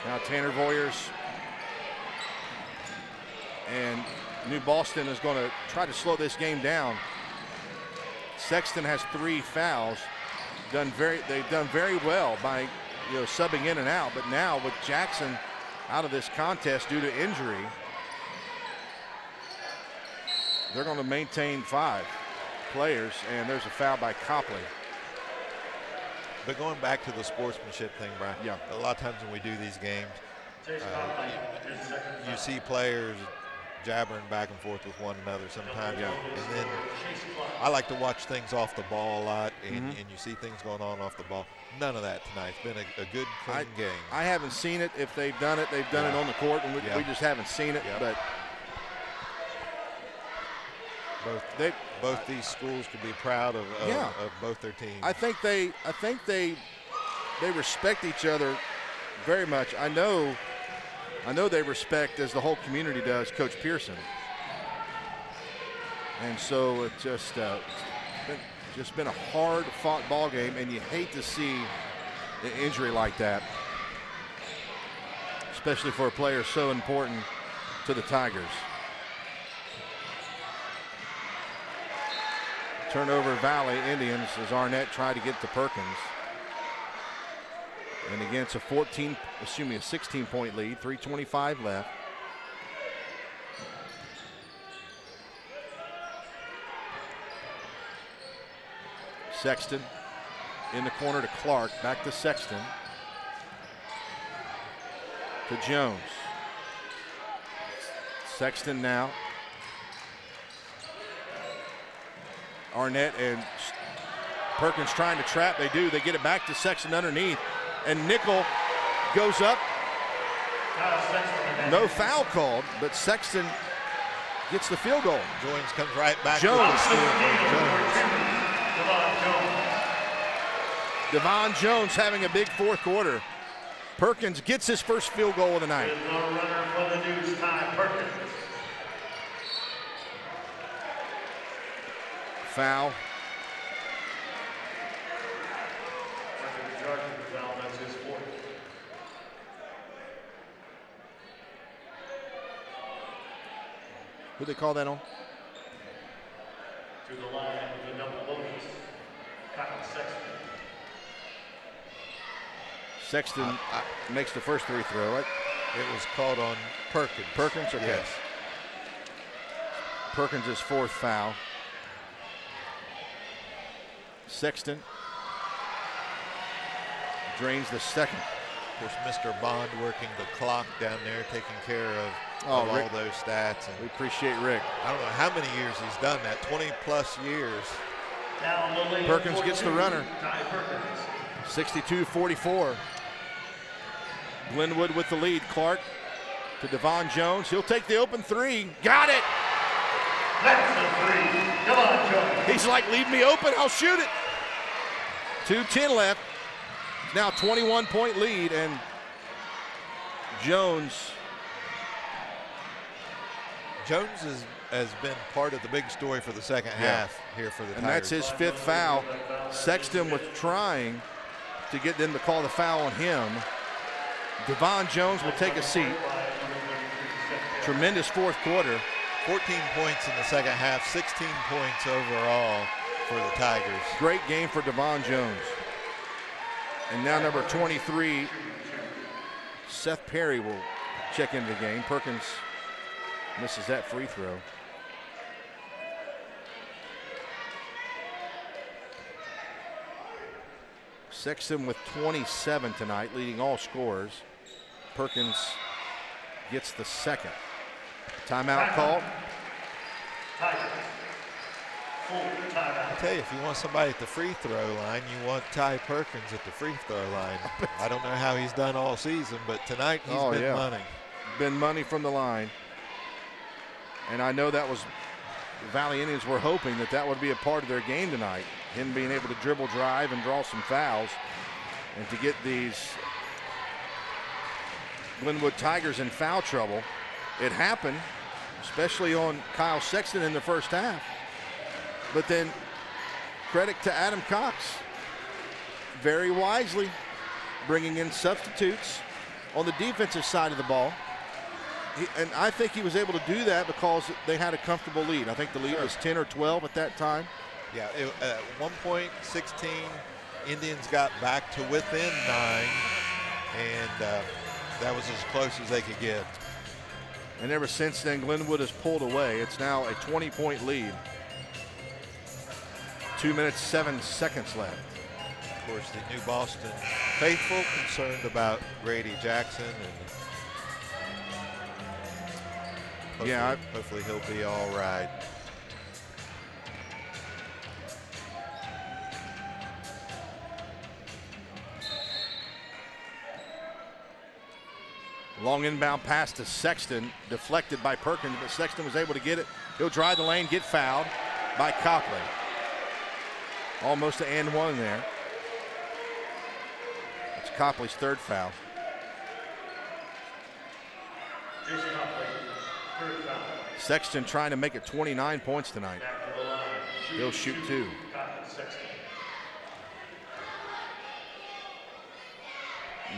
Speaker 1: Now Tanner Voyers. And New Boston is going to try to slow this game down. Sexton has 3 fouls. They've done very well by subbing in and out, but now with Jackson out of this contest due to injury, they're going to maintain 5. players, and there's a foul by Copley.
Speaker 2: But going back to the sportsmanship thing, Brian, a lot of times when we do these games, you see players jabbering back and forth with one another sometimes. And then I like to watch things off the ball a lot, and you see things going on off the ball. None of that tonight. It's been a good, clean game.
Speaker 1: I haven't seen it. If they've done it, they've done it on the court, and we just haven't seen it. But
Speaker 2: both these schools could be proud of both their teams.
Speaker 1: I think they respect each other very much. I know they respect, as the whole community does, Coach Pearson. And so it's just been a hard-fought ball game, and you hate to see an injury like that, especially for a player so important to the Tigers. Turnover Valley Indians as Arnett tried to get to Perkins. And again, it's a 16-point lead, 3:25 left. Sexton in the corner to Clark, back to Sexton. To Jones. Sexton now. Arnett and Perkins trying to trap. They do. They get it back to Sexton underneath. And Nickel goes up. No foul called, but Sexton gets the field goal.
Speaker 2: Jones comes right back.
Speaker 1: Jones. Devon Jones having a big fourth quarter. Perkins gets his first field goal of the night. Foul. Who they call that on?
Speaker 3: To the line with the double bonus, Kyle Sexton.
Speaker 1: Sexton makes the first free throw, right?
Speaker 2: It was called on Perkins.
Speaker 1: Perkins? Okay.
Speaker 2: Yes.
Speaker 1: Perkins' fourth foul. Sexton drains the second.
Speaker 2: Of course, Mr. Bond working the clock down there, taking care of all those stats. And
Speaker 1: we appreciate Rick.
Speaker 2: I don't know how many years he's done that, 20-plus years.
Speaker 1: Perkins gets the runner. 62-44. Glenwood with the lead. Clark to Devon Jones. He'll take the open three. Got it!
Speaker 3: That's the three. Come on, Jones.
Speaker 1: He's like, leave me open, I'll shoot it. 2:10 left. Now 21-point lead, and Jones
Speaker 2: has been part of the big story for the second half here for the Tigers.
Speaker 1: And that's his fifth foul. Sexton was trying to get them to call the foul on him. Devon Jones will take a seat. Tremendous fourth quarter.
Speaker 2: 14 points in the second half, 16 points overall for the Tigers.
Speaker 1: Great game for Devon Jones. And now number 23, Seth Perry will check into the game. Perkins misses that free throw. Sexton with 27 tonight, leading all scorers. Perkins gets the second. Timeout call.
Speaker 2: I tell you, if you want somebody at the free throw line, you want Ty Perkins at the free throw line. I don't know how he's done all season, but tonight he's been money.
Speaker 1: Been money from the line. And I know that was, the Valley Indians were hoping that would be a part of their game tonight. Him being able to dribble, drive, and draw some fouls. And to get these Glenwood Tigers in foul trouble. It happened, especially on Kyle Sexton in the first half. But then credit to Adam Cox, very wisely bringing in substitutes on the defensive side of the ball. And I think he was able to do that because they had a comfortable lead. I think the lead was 10 or 12 at that time.
Speaker 2: Yeah, at one point, 16, Indians got back to within 9, and that was as close as they could get.
Speaker 1: And ever since then, Glenwood has pulled away. It's now a 20-point lead. 2 minutes, 7 seconds left.
Speaker 2: Of course, the New Boston faithful concerned about Grady Jackson, and hopefully he'll be all right.
Speaker 1: Long inbound pass to Sexton, deflected by Perkins, but Sexton was able to get it. He'll drive the lane, get fouled by Copley. Almost an and one there. It's Copley's third foul. Sexton trying to make it 29 points tonight. He'll shoot 2.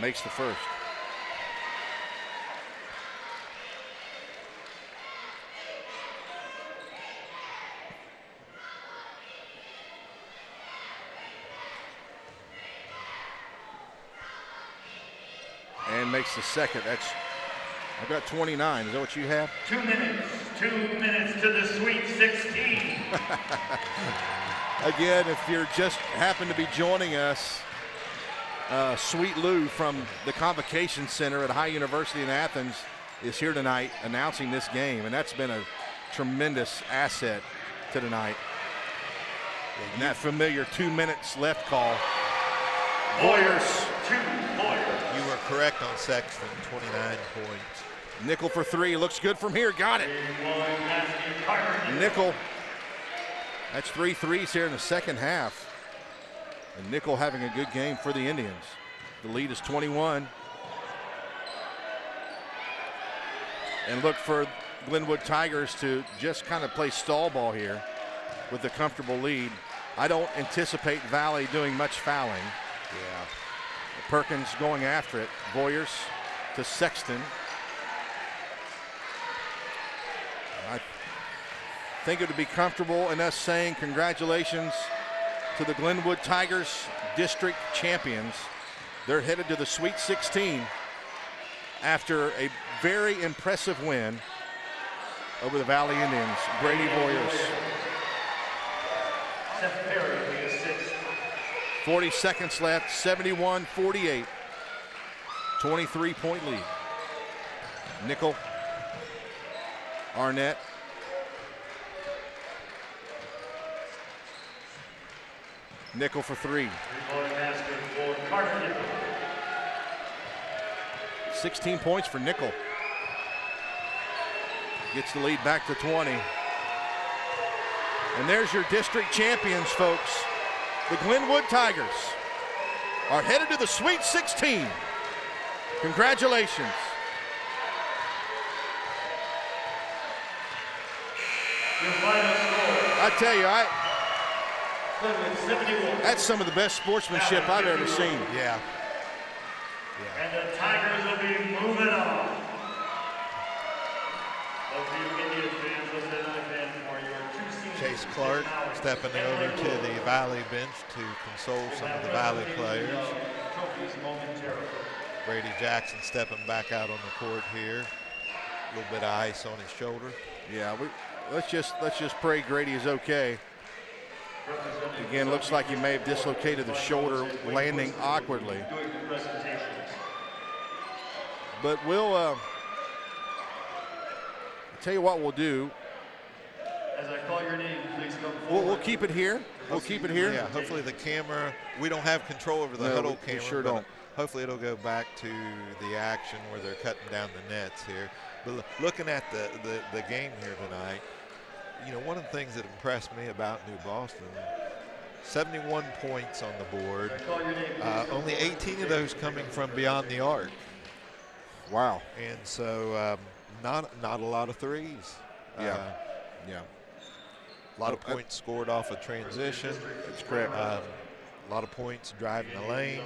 Speaker 1: Makes the first. And makes the second. I've got 29. Is that what you have?
Speaker 3: 2 minutes. 2 minutes to the Sweet 16.
Speaker 1: Again, if you're just happen to be joining us, Sweet Lou from the Convocation Center at High University in Athens is here tonight announcing this game, and that's been a tremendous asset to tonight. And that familiar 2 minutes left call.
Speaker 3: Warriors 2 Warriors.
Speaker 2: You were correct on Sexton, 29 points.
Speaker 1: Nickel for 3, looks good from here, got it. Nickel, that's 3 threes here in the second half. And Nickel having a good game for the Indians. The lead is 21. And look for Glenwood Tigers to just kind of play stall ball here with a comfortable lead. I don't anticipate Valley doing much fouling.
Speaker 2: Yeah.
Speaker 1: Perkins going after it. Voyers to Sexton. I think it would be comfortable in us saying congratulations to the Glenwood Tigers, district champions. They're headed to the Sweet 16 after a very impressive win over the Valley Indians. Brady Voyers. 40 seconds left, 71-48. 23-point lead. Nickel, Arnett. Nickel for 3. 16 points for Nickel. Gets the lead back to 20. And there's your district champions, folks. The Glenwood Tigers are headed to the Sweet 16. Congratulations. I tell you, that's some of the best sportsmanship I've ever seen.
Speaker 2: Yeah.
Speaker 3: And the Tigers will be moving on.
Speaker 2: Chase Clark stepping over to the Valley bench to console some of the Valley players. Brady Jackson stepping back out on the court here. A little bit of ice on his shoulder.
Speaker 1: Yeah, let's just pray Grady is okay. Again, looks like he may have dislocated the shoulder, landing awkwardly. But we'll tell you what we'll do.
Speaker 3: As I call your name, please come
Speaker 1: forward. We'll keep it here. We'll keep it here.
Speaker 2: Yeah, hopefully the camera, we don't have control over the huddle camera.
Speaker 1: We sure don't.
Speaker 2: Hopefully it'll go back to the action where they're cutting down the nets here. But looking at the game here tonight, you know, one of the things that impressed me about New Boston, 71 points on the board, only 18 of those coming from beyond the arc.
Speaker 1: Wow.
Speaker 2: And so not a lot of threes.
Speaker 1: Yeah.
Speaker 2: A lot of points scored off of transition.
Speaker 1: That's correct.
Speaker 2: A lot of points driving the lane.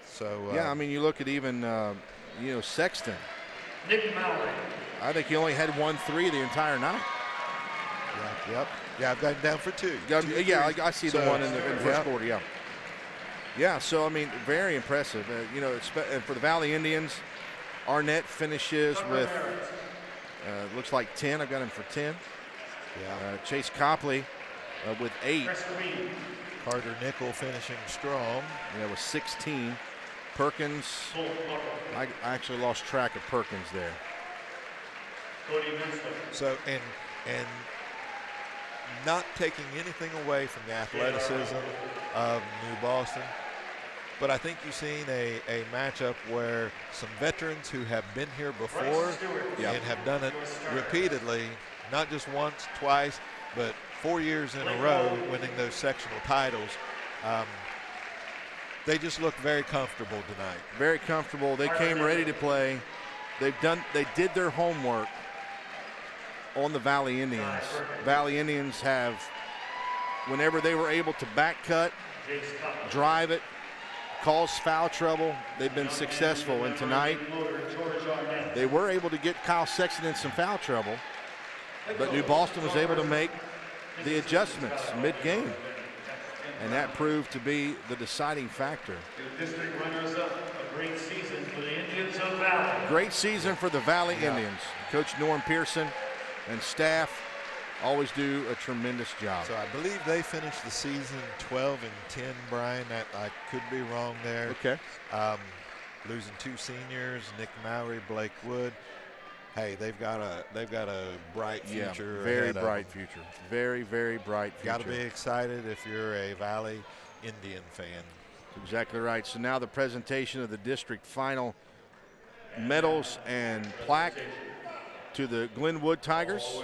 Speaker 2: So
Speaker 1: yeah, I mean, you look at even Sexton.
Speaker 3: Nick Mallory.
Speaker 1: I think he only had 1 3 the entire night.
Speaker 2: Yeah, yep. Yeah, I've got him down for 2.
Speaker 1: Yeah, I see the one in the first quarter. Yeah. Yeah. So I mean, very impressive. And for the Valley Indians, Arnett finishes with looks like 10. I've got him for 10.
Speaker 2: Yeah.
Speaker 1: Chase Copley with 8.
Speaker 2: Carter Nickel finishing strong.
Speaker 1: Yeah, with 16. Perkins, I actually lost track of Perkins there.
Speaker 2: So, and not taking anything away from the athleticism of New Boston, but I think you've seen a matchup where some veterans who have been here before and have done it repeatedly, not just once, twice, but 4 years in a row, winning those sectional titles. They just look very comfortable tonight.
Speaker 1: Very comfortable. They came ready to play. They did their homework on the Valley Indians. Valley Indians have, whenever they were able to back cut, drive it, cause foul trouble, they've been successful. And tonight, they were able to get Kyle Sexton in some foul trouble, but New Boston was able to make the adjustments mid-game. And that proved to be the deciding factor.
Speaker 3: District runners-up, a great season for the Indians of Valley.
Speaker 1: Great season for the Valley Indians. Coach Norm Pearson and staff always do a tremendous job.
Speaker 2: So I believe they finished the season 12-10, Brian. That I could be wrong there.
Speaker 1: Okay.
Speaker 2: Losing 2 seniors, Nick Mowry, Blake Wood. Hey, they've got a bright future.
Speaker 1: Yeah, very bright future. Very, very bright future.
Speaker 2: Got to be excited if you're a Valley Indian fan.
Speaker 1: Exactly right. So now the presentation of the district final medals and plaque to the Glenwood Tigers.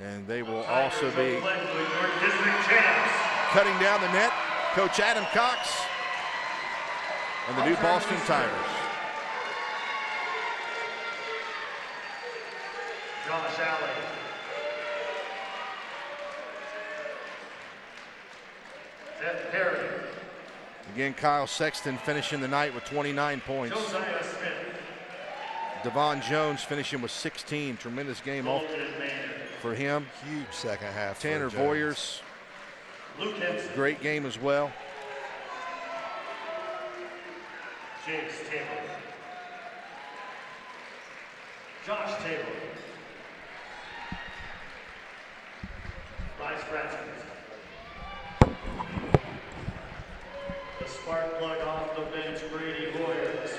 Speaker 1: And they will also be cutting down the net. Coach Adam Cox and the New Boston Tigers.
Speaker 3: Josh Alley. Seth Perry.
Speaker 1: Again, Kyle Sexton finishing the night with 29 points.
Speaker 3: Josiah Smith.
Speaker 1: Devon Jones finishing with 16. Tremendous game off for him.
Speaker 2: Huge second half.
Speaker 1: Tanner Voyers,
Speaker 3: Luke Henson.
Speaker 1: great game as well.
Speaker 3: James Taylor. Josh Taylor. Bryce Ratchett. The spark plug off the bench, Brady Hoyers.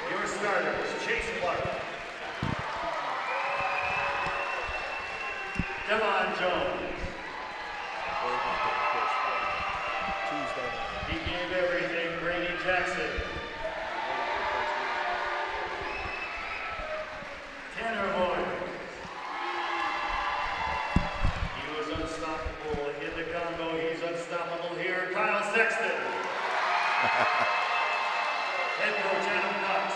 Speaker 3: Your starters, Chase Clark. Devon Jones. He gave everything, Brady Jackson. Tanner Moore. He was unstoppable in the Congo. He's unstoppable here. Kyle Sexton. Head coach Adam Cox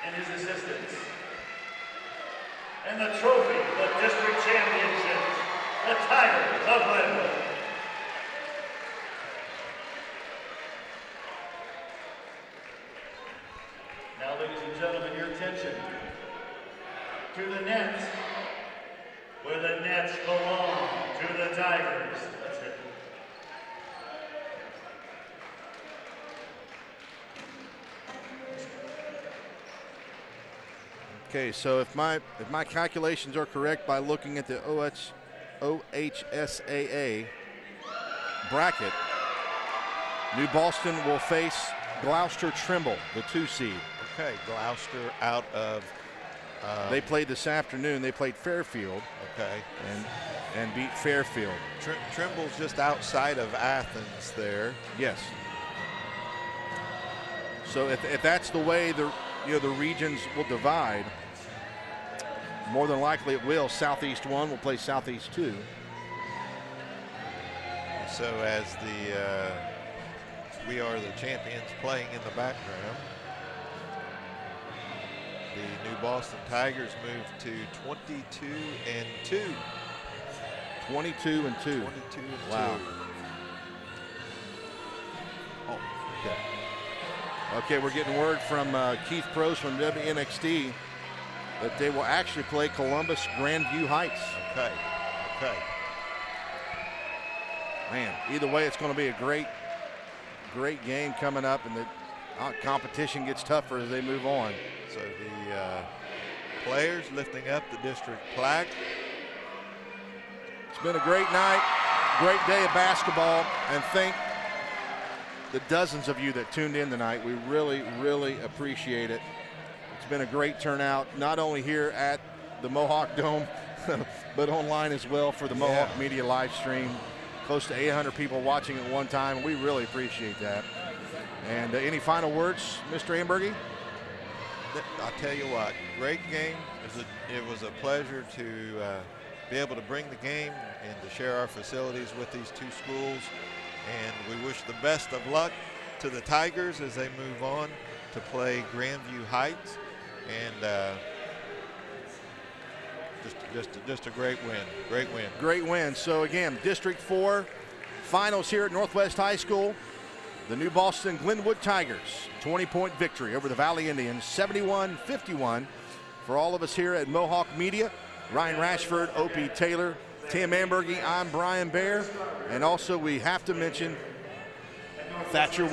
Speaker 3: and his assistants. And the trophy, the district championship, the Tigers of Glenwood. Now, ladies and gentlemen, your attention to the net, where the nets belong to the Tigers. That's it.
Speaker 1: Okay, so if my calculations are correct by looking at the OHSAA bracket, New Boston will face Gloucester Trimble, the 2 seed.
Speaker 2: Okay, Gloucester out of.
Speaker 1: They played this afternoon. They played Fairfield.
Speaker 2: Okay.
Speaker 1: And beat Fairfield.
Speaker 2: Trimble's just outside of Athens there.
Speaker 1: Yes. So if that's the way the regions will divide, more than likely it will. Southeast 1 will play Southeast 2.
Speaker 2: So as we are the champions playing in the background, the New Boston Tigers move to 22-2.
Speaker 1: 22-2.
Speaker 2: 22-2.
Speaker 1: Wow. Oh, okay. Okay, we're getting word from Keith Prose from WNXT that they will actually play Columbus Grandview Heights.
Speaker 2: Okay.
Speaker 1: Man, either way, it's going to be a great game coming up, and the competition gets tougher as they move on.
Speaker 2: So the players lifting up the district plaque.
Speaker 1: It's been a great night, great day of basketball, and thank the dozens of you that tuned in tonight. We really, really appreciate it. It's been a great turnout, not only here at the Mohawk Dome, but online as well for the Mohawk Media live stream. Close to 800 people watching at one time. We really appreciate that. And any final words, Mr. Ambergy?
Speaker 2: I'll tell you what, great game. It was a pleasure to be able to bring the game and to share our facilities with these two schools. And we wish the best of luck to the Tigers as they move on to play Grandview Heights. And just a great win.
Speaker 1: Great win. So again, District 4 finals here at Northwest High School. The New Boston Glenwood Tigers, 20-point victory over the Valley Indians, 71-51. For all of us here at Mohawk Media, Ryan Rashford, Opie Taylor, Tim Ambergy, I'm Brian Baer. And also we have to mention Thatcher